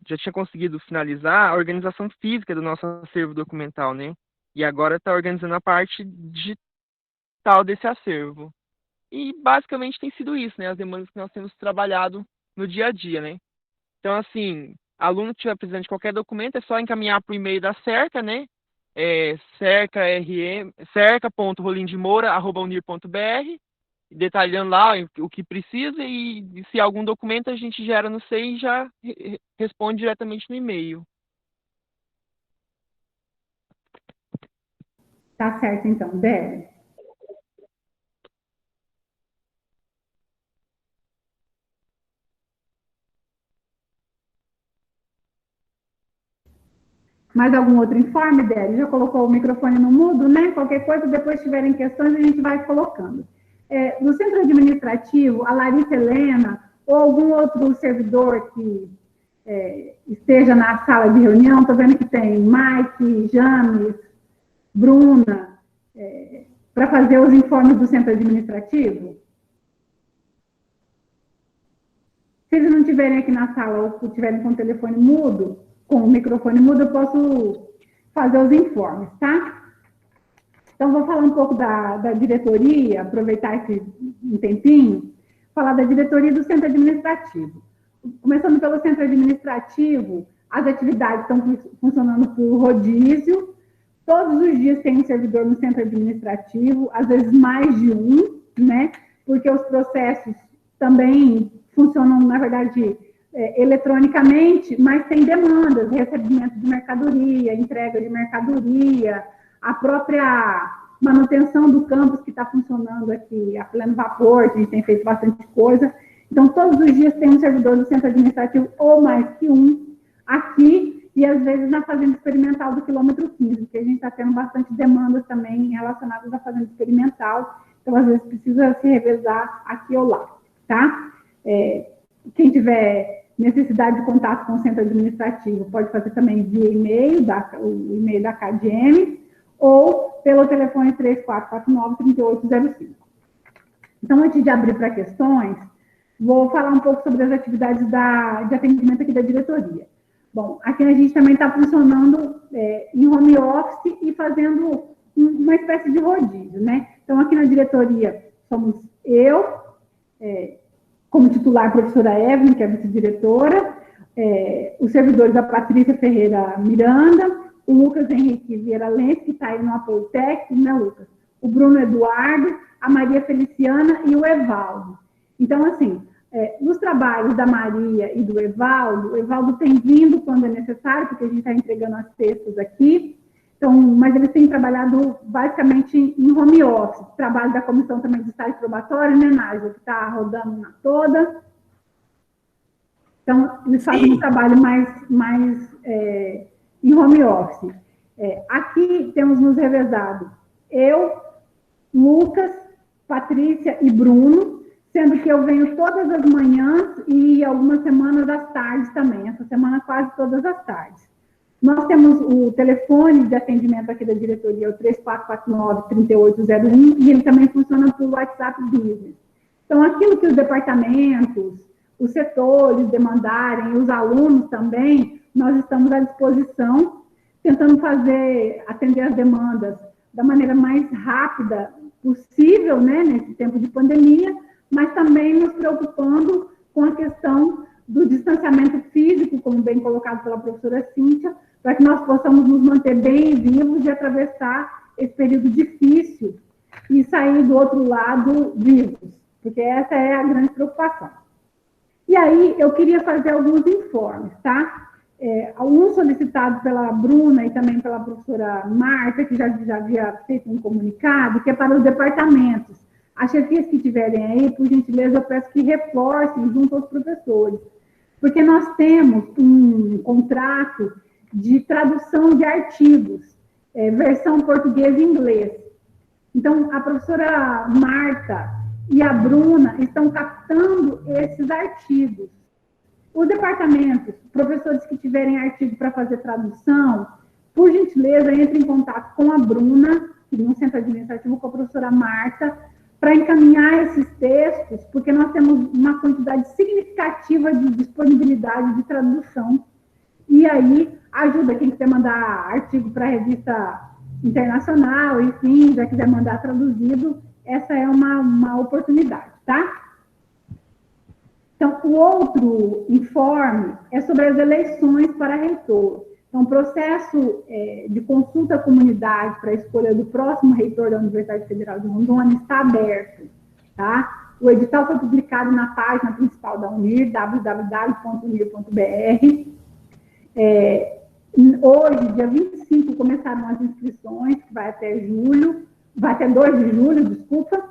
já tinha conseguido finalizar a organização física do nosso acervo documental, né? E agora está organizando a parte digital desse acervo. E basicamente tem sido isso, né? As demandas que nós temos trabalhado no dia a dia, né? Então, assim, aluno que estiver precisando de qualquer documento, é só encaminhar para o e-mail da Cerca, né? cerca.rolindemoura@unir.br, detalhando lá o que precisa, e se algum documento a gente gera no SEI e já responde diretamente no e-mail. Tá certo, então, Débora. Mais algum outro informe, Débora? Já colocou o microfone no mudo, né? Qualquer coisa, depois tiverem questões, a gente vai colocando. No centro administrativo, a Larissa Helena ou algum outro servidor que esteja na sala de reunião, estou vendo que tem Mike, James, Bruna, para fazer os informes do centro administrativo? Se eles não estiverem aqui na sala ou estiverem com o telefone mudo, com o microfone mudo, eu posso fazer os informes, tá? Então, vou falar um pouco da diretoria, aproveitar um tempinho, falar da diretoria do centro administrativo. Começando pelo centro administrativo, as atividades estão funcionando por rodízio. Todos os dias tem um servidor no centro administrativo, às vezes mais de um, né? Porque os processos também funcionam, na verdade, eletronicamente, mas tem demandas, recebimento de mercadoria, entrega de mercadoria, a própria manutenção do campus que está funcionando aqui a pleno vapor, a gente tem feito bastante coisa. Então, todos os dias tem um servidor do centro administrativo, ou mais que um, aqui, e às vezes na fazenda experimental do quilômetro 15, porque a gente está tendo bastante demandas também relacionadas à fazenda experimental, então às vezes precisa se revezar aqui ou lá, tá? Quem tiver necessidade de contato com o centro administrativo pode fazer também via e-mail, o e-mail da KDM, ou pelo telefone 3449-3805. Então, antes de abrir para questões, vou falar um pouco sobre as atividades de atendimento aqui da diretoria. Bom, aqui a gente também está funcionando em home office e fazendo uma espécie de rodízio, né? Então, aqui na diretoria somos eu, como titular, a professora Evelyn, que é a vice-diretora, os servidores da Patrícia Ferreira Miranda, o Lucas Henrique Vieira Lentz, que está aí no apoio técnico, né, Lucas? O Bruno Eduardo, a Maria Feliciana e o Evaldo. Então, assim, nos trabalhos da Maria e do Evaldo, o Evaldo tem vindo quando é necessário, porque a gente está entregando as cestas aqui, então, mas eles têm trabalhado basicamente em home office, trabalho da comissão também de estágio probatório, né, Nádia, que está rodando na toda. Então, eles fazem um trabalho mais em home office. Aqui temos nos revezado eu, Lucas, Patrícia e Bruno, sendo que eu venho todas as manhãs e algumas semanas às tardes também. Essa semana quase todas as tardes. Nós temos o telefone de atendimento aqui da diretoria, o 3449-3801, e ele também funciona por WhatsApp Business. Então, aquilo que os departamentos, os setores demandarem, os alunos também, nós estamos à disposição, tentando atender as demandas da maneira mais rápida possível, né, nesse tempo de pandemia, mas também nos preocupando com a questão do distanciamento físico, como bem colocado pela professora Cíntia, para que nós possamos nos manter bem vivos e atravessar esse período difícil e sair do outro lado vivos, porque essa é a grande preocupação. E aí, eu queria fazer alguns informes, tá? Alguns solicitados pela Bruna e também pela professora Marta, que já havia feito um comunicado, que é para os departamentos. As chefias que tiverem aí, por gentileza, eu peço que reforcem junto aos professores, porque nós temos um contrato de tradução de artigos, versão português e inglês. Então, a professora Marta e a Bruna estão captando esses artigos. Os departamentos, professores que tiverem artigo para fazer tradução, por gentileza, entre em contato com a Bruna, no centro administrativo, com a professora Marta, para encaminhar esses textos, porque nós temos uma quantidade significativa de disponibilidade de tradução. E aí, ajuda quem quiser mandar artigo para a revista internacional, enfim, já quiser mandar traduzido, essa é uma oportunidade, tá? Então, o outro informe é sobre as eleições para reitor. Então, o processo de consulta à comunidade para a escolha do próximo reitor da Universidade Federal de Rondônia está aberto, tá? O edital foi publicado na página principal da UNIR, www.unir.br. Hoje, dia 25, começaram as inscrições, que vai até 2 de julho, desculpa.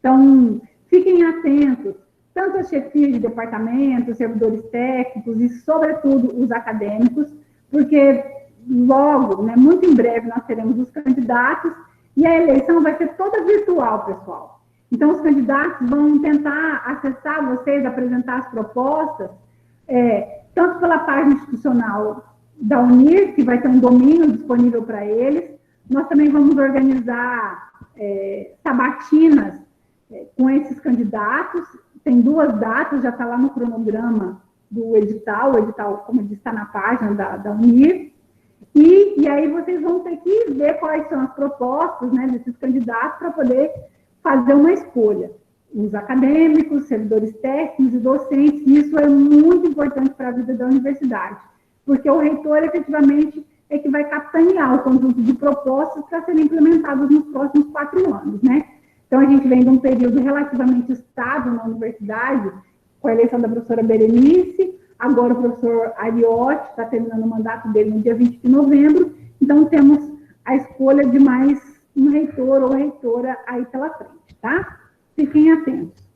Então, fiquem atentos, tanto as chefias de departamento, servidores técnicos e, sobretudo, os acadêmicos, porque logo, né, muito em breve, nós teremos os candidatos e a eleição vai ser toda virtual, pessoal. Então, os candidatos vão tentar acessar vocês, apresentar as propostas, tanto pela página institucional da UNIR, que vai ter um domínio disponível para eles. Nós também vamos organizar sabatinas com esses candidatos. Tem 2 datas, já está lá no cronograma do edital, o edital, como disse, está na página da UNIR. E aí vocês vão ter que ver quais são as propostas, né, desses candidatos para poder fazer uma escolha. Os acadêmicos, servidores técnicos e docentes, isso é muito importante para a vida da universidade, porque o reitor, efetivamente, é que vai capitanear o conjunto de propostas para serem implementadas nos próximos 4 anos, né? Então, a gente vem de um período relativamente estável na universidade, com a eleição da professora Berenice, agora o professor Ariotti está terminando o mandato dele no dia 20 de novembro, então temos a escolha de mais um reitor ou reitora aí pela frente, tá? Fiquem atentos.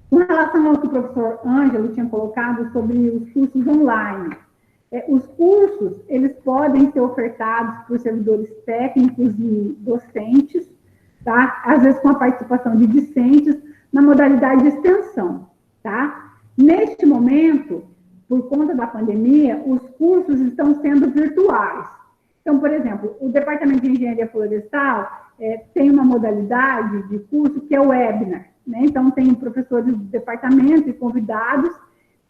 Com relação ao que o professor Ângelo tinha colocado sobre os cursos online, os cursos, eles podem ser ofertados por servidores técnicos e docentes, tá? Às vezes com a participação de discentes, na modalidade de extensão, tá? Neste momento, por conta da pandemia, os cursos estão sendo virtuais. Então, por exemplo, o Departamento de Engenharia Florestal tem uma modalidade de curso que é o webinar, né? Então, tem professores do departamento e convidados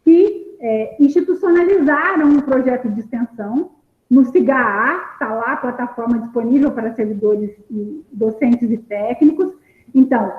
que institucionalizaram um projeto de extensão no SIGA-A, está lá a plataforma disponível para servidores, docentes e técnicos. Então,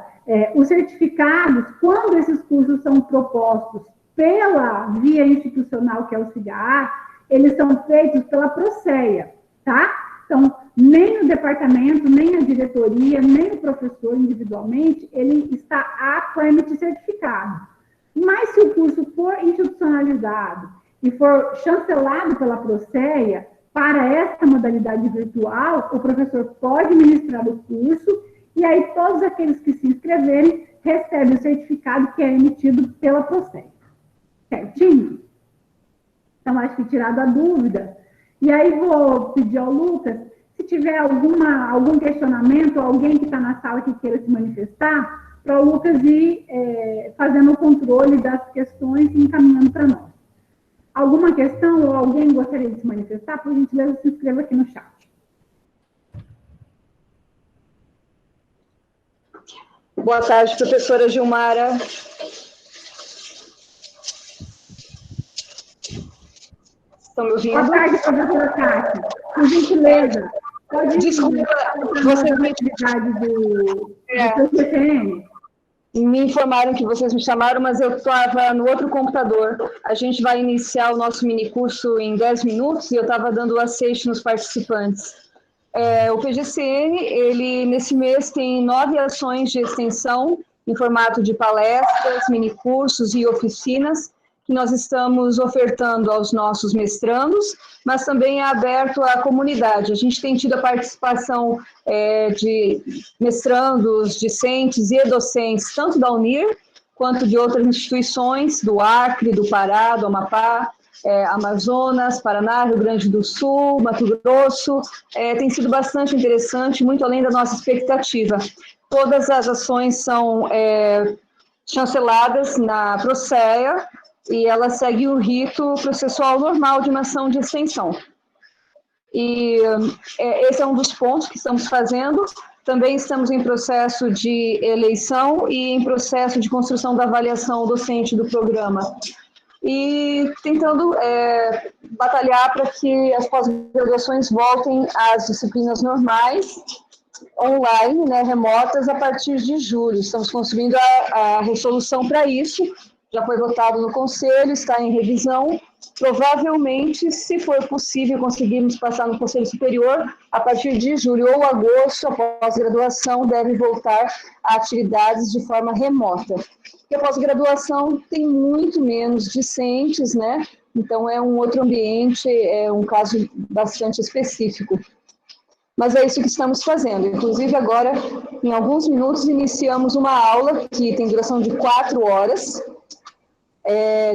os certificados, quando esses cursos são propostos pela via institucional, que é o SIGA, eles são feitos pela Proceia, tá? Então, nem o departamento, nem a diretoria, nem o professor individualmente, ele está apto a emitir certificado. Mas se o curso for institucionalizado e for chancelado pela Proceia, para essa modalidade virtual, o professor pode ministrar o curso e aí todos aqueles que se inscreverem recebem o certificado que é emitido pela Proceia. Certinho? Então, acho que tirado a dúvida. E aí vou pedir ao Lucas, se tiver algum questionamento, alguém que está na sala que queira se manifestar, para o Lucas ir fazendo o controle das questões e encaminhando para nós. Alguma questão ou alguém gostaria de se manifestar? Por gentileza, se inscreva aqui no chat. Boa tarde, professora Gilmara. Estão me ouvindo? Boa tarde, professora Cátia. Por gentileza, pode desculpa, você me atividade do CCN? Me informaram que vocês me chamaram, mas eu estava no outro computador. A gente vai iniciar o nosso minicurso em 10 minutos e eu estava dando o aceite nos participantes. O PGCN, ele nesse mês tem 9 ações de extensão em formato de palestras, minicursos e oficinas, que nós estamos ofertando aos nossos mestrandos, mas também é aberto à comunidade. A gente tem tido a participação de mestrandos, discentes e docentes, tanto da UNIR, quanto de outras instituições, do Acre, do Pará, do Amapá, Amazonas, Paraná, Rio Grande do Sul, Mato Grosso. Tem sido bastante interessante, muito além da nossa expectativa. Todas as ações são chanceladas na Proceia, e ela segue o rito processual normal de uma ação de extensão. E esse é um dos pontos que estamos fazendo. Também estamos em processo de eleição e em processo de construção da avaliação docente do programa. E tentando batalhar para que as pós-graduações voltem às disciplinas normais, online, né, remotas, a partir de julho. Estamos construindo a resolução para isso. Já foi votado no Conselho, está em revisão. Provavelmente, se for possível, conseguirmos passar no Conselho Superior, a partir de julho ou agosto, a pós-graduação deve voltar a atividades de forma remota. Porque a pós-graduação tem muito menos discentes, né? Então, é um outro ambiente, é um caso bastante específico. Mas é isso que estamos fazendo. Inclusive, agora, em alguns minutos, iniciamos uma aula que tem duração de 4 horas,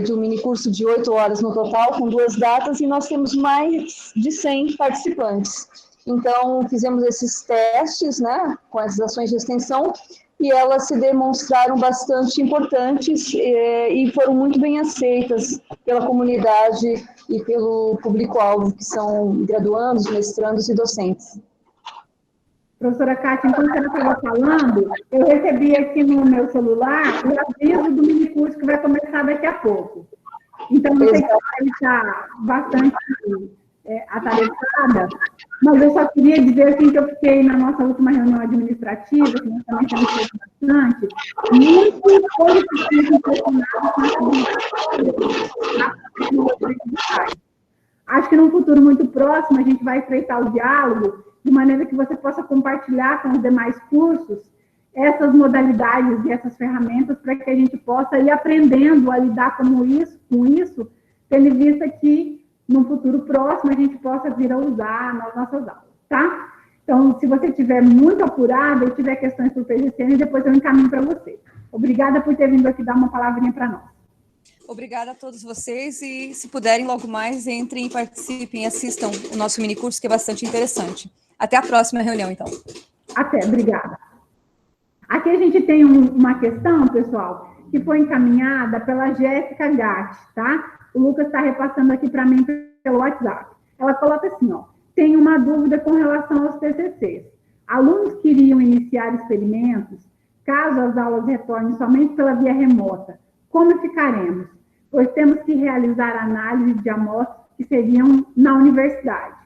de um minicurso de 8 horas no total, com 2 datas, e nós temos mais de 100 participantes. Então, fizemos esses testes, né, com essas ações de extensão, e elas se demonstraram bastante importantes e foram muito bem aceitas pela comunidade e pelo público-alvo, que são graduandos, mestrandos e docentes. Professora Cátia, enquanto ela estava falando, eu recebi aqui no meu celular o aviso do minicurso que vai começar daqui a pouco. Então, eu sei que ela está bastante atarefada, mas eu só queria dizer assim, que eu fiquei na nossa última reunião administrativa, que nós também temos feito bastante, muito positivamente impressionados com a Acho que num futuro muito próximo a gente vai estreitar o diálogo de maneira que você possa compartilhar com os demais cursos essas modalidades e essas ferramentas para que a gente possa ir aprendendo a lidar com isso, tendo em vista que, no futuro próximo, a gente possa vir a usar nas nossas aulas, tá? Então, se você estiver muito apurada e tiver questões para o PGCN, depois eu encaminho para você. Obrigada por ter vindo aqui dar uma palavrinha para nós. Obrigada a todos vocês e, se puderem, logo mais, entrem, participem, assistam o nosso minicurso, que é bastante interessante. Até a próxima reunião, então. Até, obrigada. Aqui a gente tem uma questão, pessoal, que foi encaminhada pela Jéssica Gatti, tá? O Lucas está repassando aqui para mim pelo WhatsApp. Ela coloca assim, ó, tem uma dúvida com relação aos TCCs. Alunos que iriam iniciar experimentos, caso as aulas retornem somente pela via remota, como ficaremos? Pois temos que realizar análise de amostras que seriam na universidade.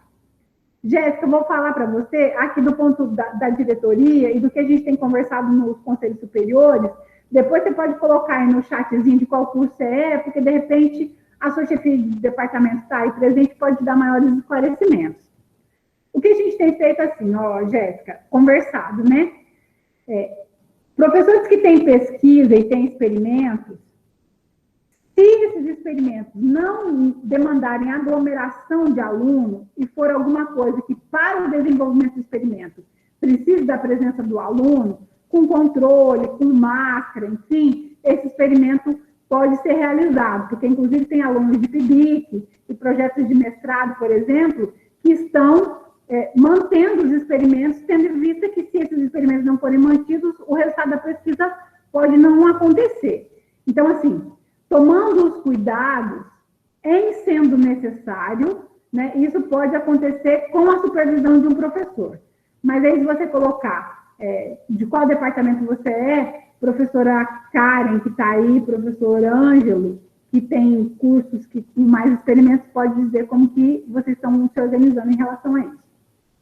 Jéssica, eu vou falar para você, aqui do ponto da diretoria e do que a gente tem conversado nos conselhos superiores, depois você pode colocar aí no chatzinho de qual curso é, porque de repente a sua chefia de departamento está aí presente, pode dar maiores esclarecimentos. O que a gente tem feito assim, ó, Jéssica, conversado, né? Professores que têm pesquisa e têm experimentos, se esses experimentos não demandarem aglomeração de aluno e for alguma coisa que, para o desenvolvimento do experimento, precise da presença do aluno, com controle, com máscara, enfim, esse experimento pode ser realizado, porque, inclusive, tem alunos de PIBIC e projetos de mestrado, por exemplo, que estão mantendo os experimentos, tendo em vista que, se esses experimentos não forem mantidos, o resultado da pesquisa pode não acontecer. Então, assim, tomando os cuidados, em sendo necessário, né, isso pode acontecer com a supervisão de um professor. Mas aí, se você colocar de qual departamento você é, professora Karen, que está aí, professor Ângelo, que tem cursos com mais experimentos, pode dizer como que vocês estão se organizando em relação a isso.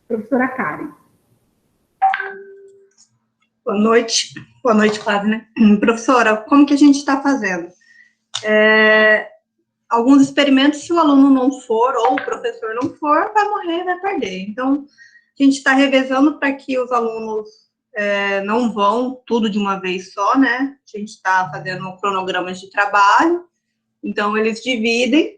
Professora Karen. Boa noite, Flávia, né? Professora, como que a gente está fazendo? Alguns experimentos, se o aluno não for, ou o professor não for, vai morrer, vai perder. Então, a gente está revezando para que os alunos não vão tudo de uma vez só, né? A gente está fazendo cronogramas de trabalho, então eles dividem.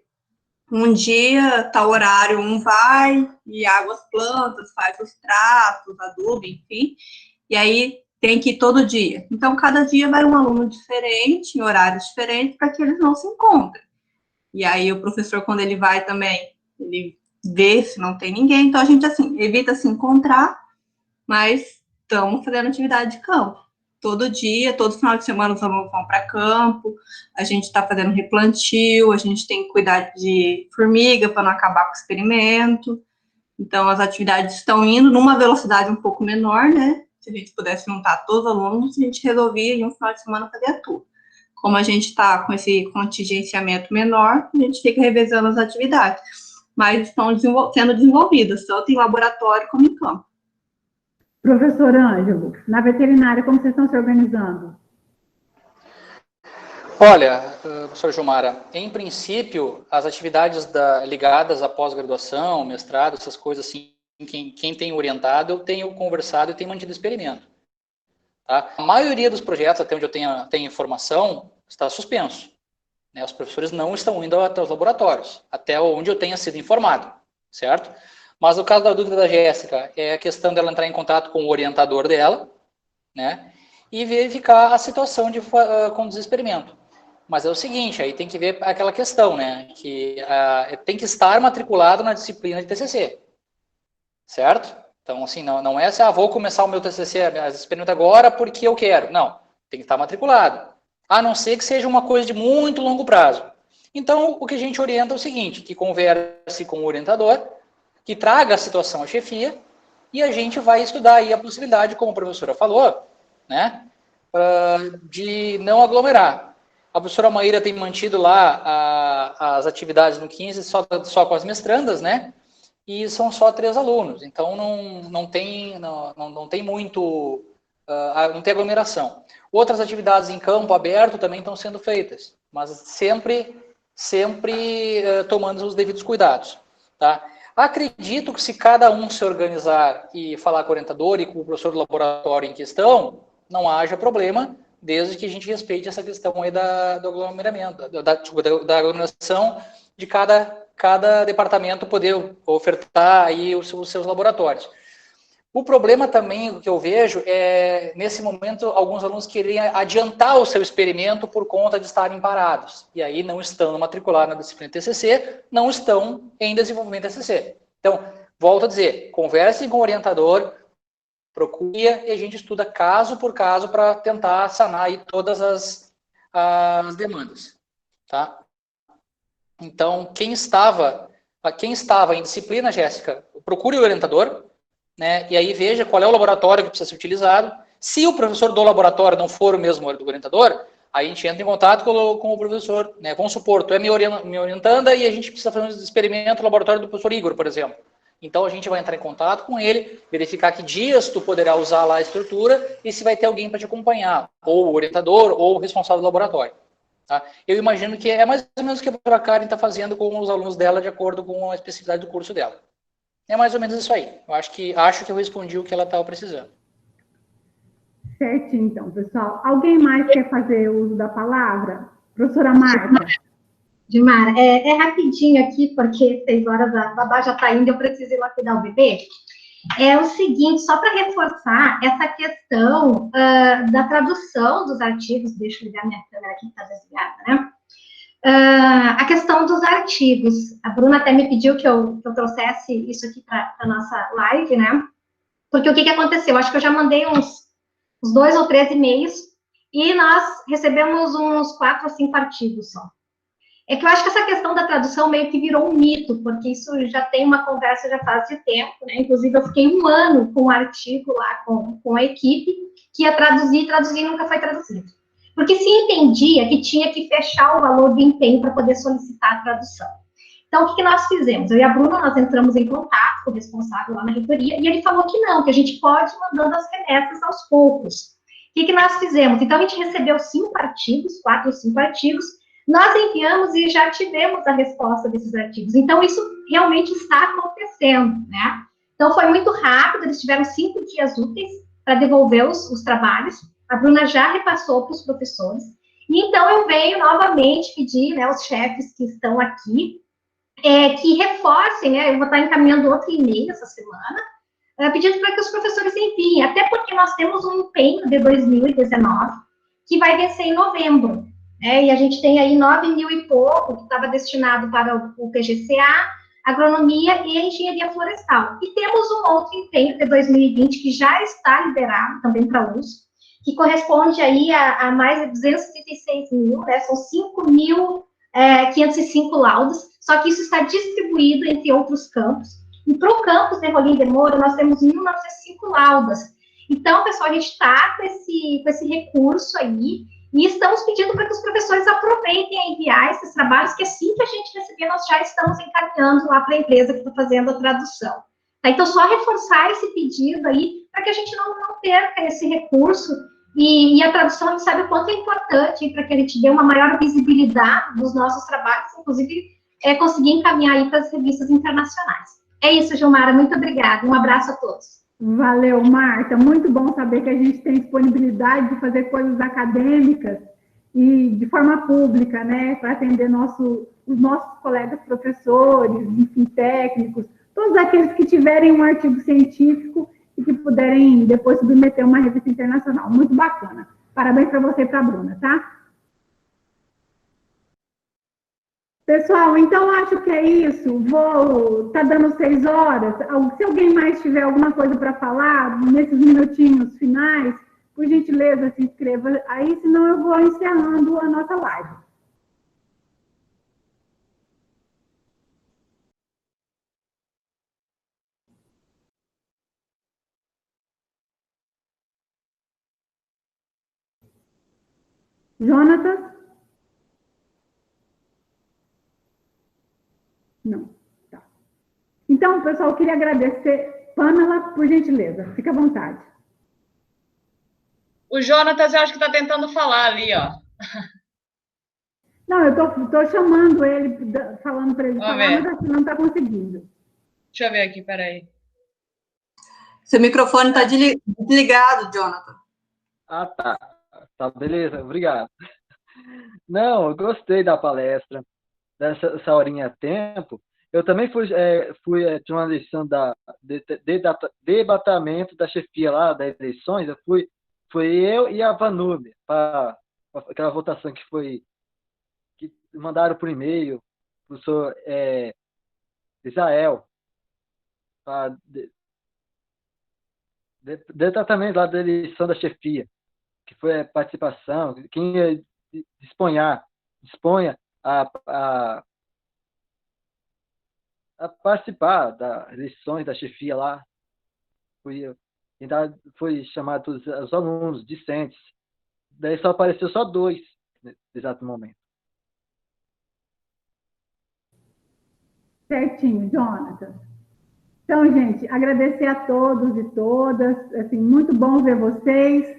Um dia, tal horário, um vai e água as plantas, faz os tratos, adubo, enfim, e aí tem que ir todo dia. Então, cada dia vai um aluno diferente, em horários diferentes, para que eles não se encontrem. E aí, o professor, quando ele vai também, ele vê se não tem ninguém. Então, a gente, assim, evita se encontrar, mas estamos fazendo atividade de campo. Todo dia, todo final de semana, os alunos vão para campo, a gente está fazendo replantio, a gente tem que cuidar de formiga para não acabar com o experimento. Então, as atividades estão indo numa velocidade um pouco menor, né? Se a gente pudesse juntar todos os alunos, a gente resolvia em um final de semana fazer tudo. Como a gente está com esse contingenciamento menor, a gente fica revezando as atividades. Mas estão sendo desenvolvidas, tanto em laboratório como em campo. Professor Ângelo, na veterinária, como vocês estão se organizando? Olha, professora Gilmara, em princípio, as atividades ligadas à pós-graduação, mestrado, essas coisas assim, quem tem orientado, eu tenho conversado e tenho mantido experimento. Tá? A maioria dos projetos, até onde eu tenho informação, está suspenso. Né? Os professores não estão indo até os laboratórios, até onde eu tenha sido informado, certo? Mas o caso da dúvida da Jéssica é a questão dela entrar em contato com o orientador dela, né? E verificar a situação de conduzir experimento. Mas é o seguinte, aí tem que ver aquela questão, né? Que tem que estar matriculado na disciplina de TCC, certo? Então, assim, não é assim, vou começar o meu TCC, experimento agora porque eu quero. Não, tem que estar matriculado. A não ser que seja uma coisa de muito longo prazo. Então, o que a gente orienta é o seguinte, que converse com o orientador, que traga a situação à chefia, e a gente vai estudar aí a possibilidade, como a professora falou, né, de não aglomerar. A professora Maíra tem mantido lá as atividades no 15 só com as mestrandas, né, e são só 3 alunos, então não tem muito, não tem aglomeração. Outras atividades em campo aberto também estão sendo feitas, mas sempre tomando os devidos cuidados, tá? Acredito que se cada um se organizar e falar com o orientador e com o professor do laboratório em questão, não haja problema, desde que a gente respeite essa questão aí do aglomeramento, da aglomeração de cada departamento poder ofertar aí os seus laboratórios. O problema também que eu vejo é, nesse momento, alguns alunos querem adiantar o seu experimento por conta de estarem parados. E aí não estão matriculados na disciplina TCC, não estão em desenvolvimento TCC. Então, volto a dizer, conversem com o orientador, procure e a gente estuda caso por caso para tentar sanar aí todas as demandas. Tá? Então, quem estava em disciplina, Jéssica, procure o orientador, né, e aí veja qual é o laboratório que precisa ser utilizado. Se o professor do laboratório não for o mesmo do orientador, aí a gente entra em contato com o professor, né, vamos supor, tu é minha orientanda e a gente precisa fazer um experimento no laboratório do professor Igor, por exemplo. Então, a gente vai entrar em contato com ele, verificar que dias tu poderá usar lá a estrutura e se vai ter alguém para te acompanhar, ou o orientador, ou o responsável do laboratório. Tá? Eu imagino que é mais ou menos o que a Karen está fazendo com os alunos dela, de acordo com a especificidade do curso dela. É mais ou menos isso aí. Eu acho que eu respondi o que ela estava precisando. Certinho, então, pessoal. Alguém mais quer fazer uso da palavra? Professora Marta. Dimara, é rapidinho aqui, porque 6 horas a babá já está indo, eu preciso ir lá cuidar o bebê. É o seguinte, só para reforçar essa questão da tradução dos artigos, deixa eu ligar minha câmera aqui, que está desligada, né? A questão dos artigos. A Bruna até me pediu que eu trouxesse isso aqui para a nossa live, né? Porque o que aconteceu? Acho que eu já mandei uns 2 ou 3 e-mails e nós recebemos uns 4 ou 5 artigos só. É que eu acho que essa questão da tradução meio que virou um mito, porque isso já tem uma conversa já faz de tempo, né? Inclusive, eu fiquei 1 ano com um artigo lá com a equipe que ia traduzir e nunca foi traduzido. Porque se entendia que tinha que fechar o valor do empenho para poder solicitar a tradução. Então, o que nós fizemos? Eu e a Bruna, nós entramos em contato com o responsável lá na reitoria, e ele falou que não, que a gente pode ir mandando as remessas aos poucos. O que nós fizemos? Então, a gente recebeu 5 artigos, 4 ou 5 artigos, nós enviamos e já tivemos a resposta desses artigos. Então, isso realmente está acontecendo, né? Então, foi muito rápido, eles tiveram 5 dias úteis para devolver os trabalhos. A Bruna já repassou para os professores. E, então, eu venho novamente pedir, né, aos chefes que estão aqui, que reforcem, né? Eu vou estar encaminhando outro e-mail essa semana, pedindo para que os professores enviem, até porque nós temos um empenho de 2019 que vai vencer em novembro. E a gente tem aí 9 mil e pouco que estava destinado para o PGCA, agronomia e engenharia florestal. E temos um outro empenho de 2020 que já está liberado também para uso, que corresponde aí a mais de 236 mil, né? São 5.505 laudos, só que isso está distribuído entre outros campos. E para o campus de Rolim de Moura, nós temos 1.905 laudas. Então, pessoal, a gente está com esse recurso aí, e estamos pedindo para que os professores aproveitem a enviar esses trabalhos, que assim que a gente receber, nós já estamos encaminhando lá para a empresa que está fazendo a tradução. Tá? Então, só reforçar esse pedido aí, para que a gente não perca esse recurso, e a tradução, a gente sabe o quanto é importante para que a gente dê uma maior visibilidade dos nossos trabalhos, inclusive conseguir encaminhar aí para as revistas internacionais. É isso, Gilmara, muito obrigada, um abraço a todos. Valeu, Marta. Muito bom saber que a gente tem disponibilidade de fazer coisas acadêmicas e de forma pública, né, para atender os nossos colegas professores, enfim, técnicos, todos aqueles que tiverem um artigo científico e que puderem depois submeter uma revista internacional. Muito bacana. Parabéns para você e para a Bruna, tá? Pessoal, então acho que é isso. Tá dando 6 horas. Se alguém mais tiver alguma coisa para falar, nesses minutinhos finais, por gentileza, se inscreva aí, senão eu vou encerrando a nossa live. Jonatas? Não. Tá. Então, pessoal, eu queria agradecer. Pamela, por gentileza, fica à vontade. O Jonatas, eu acho que está tentando falar ali, ó. Não, eu tô chamando ele, falando para ele falar, mas acho que não está conseguindo. Deixa eu ver aqui, peraí. Seu microfone está desligado, Jonathan. Ah, tá. Tá, beleza, obrigado. Não, eu gostei da palestra, dessa horinha a tempo. Eu também fui de uma eleição debatamento da chefia lá, das eleições, fui eu e a Vanúbia, para aquela votação que mandaram por e-mail, o professor Israel, para debatamento lá da eleição da chefia, que foi a participação, quem ia disponha a participar das eleições da chefia lá. Foi chamado todos os alunos, discentes. Daí só apareceu só 2 nesse exato momento. Certinho, Jonathan. Então, gente, agradecer a todos e todas, assim, muito bom ver vocês,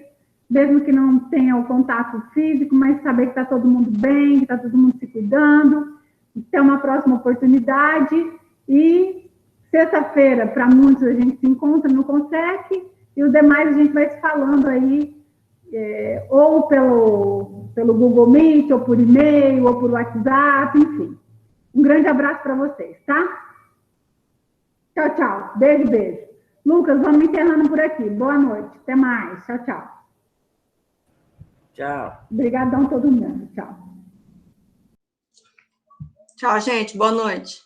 mesmo que não tenha o contato físico, mas saber que está todo mundo bem, que está todo mundo se cuidando. Até uma próxima oportunidade. E sexta-feira, para muitos, a gente se encontra no CONSEC, e o demais a gente vai se falando aí, ou pelo Google Meet, ou por e-mail, ou por WhatsApp, enfim. Um grande abraço para vocês, tá? Tchau, tchau. Beijo, beijo. Lucas, vamos encerrando por aqui. Boa noite. Até mais. Tchau, tchau. Tchau. Obrigadão a todo mundo. Tchau. Tchau, gente. Boa noite.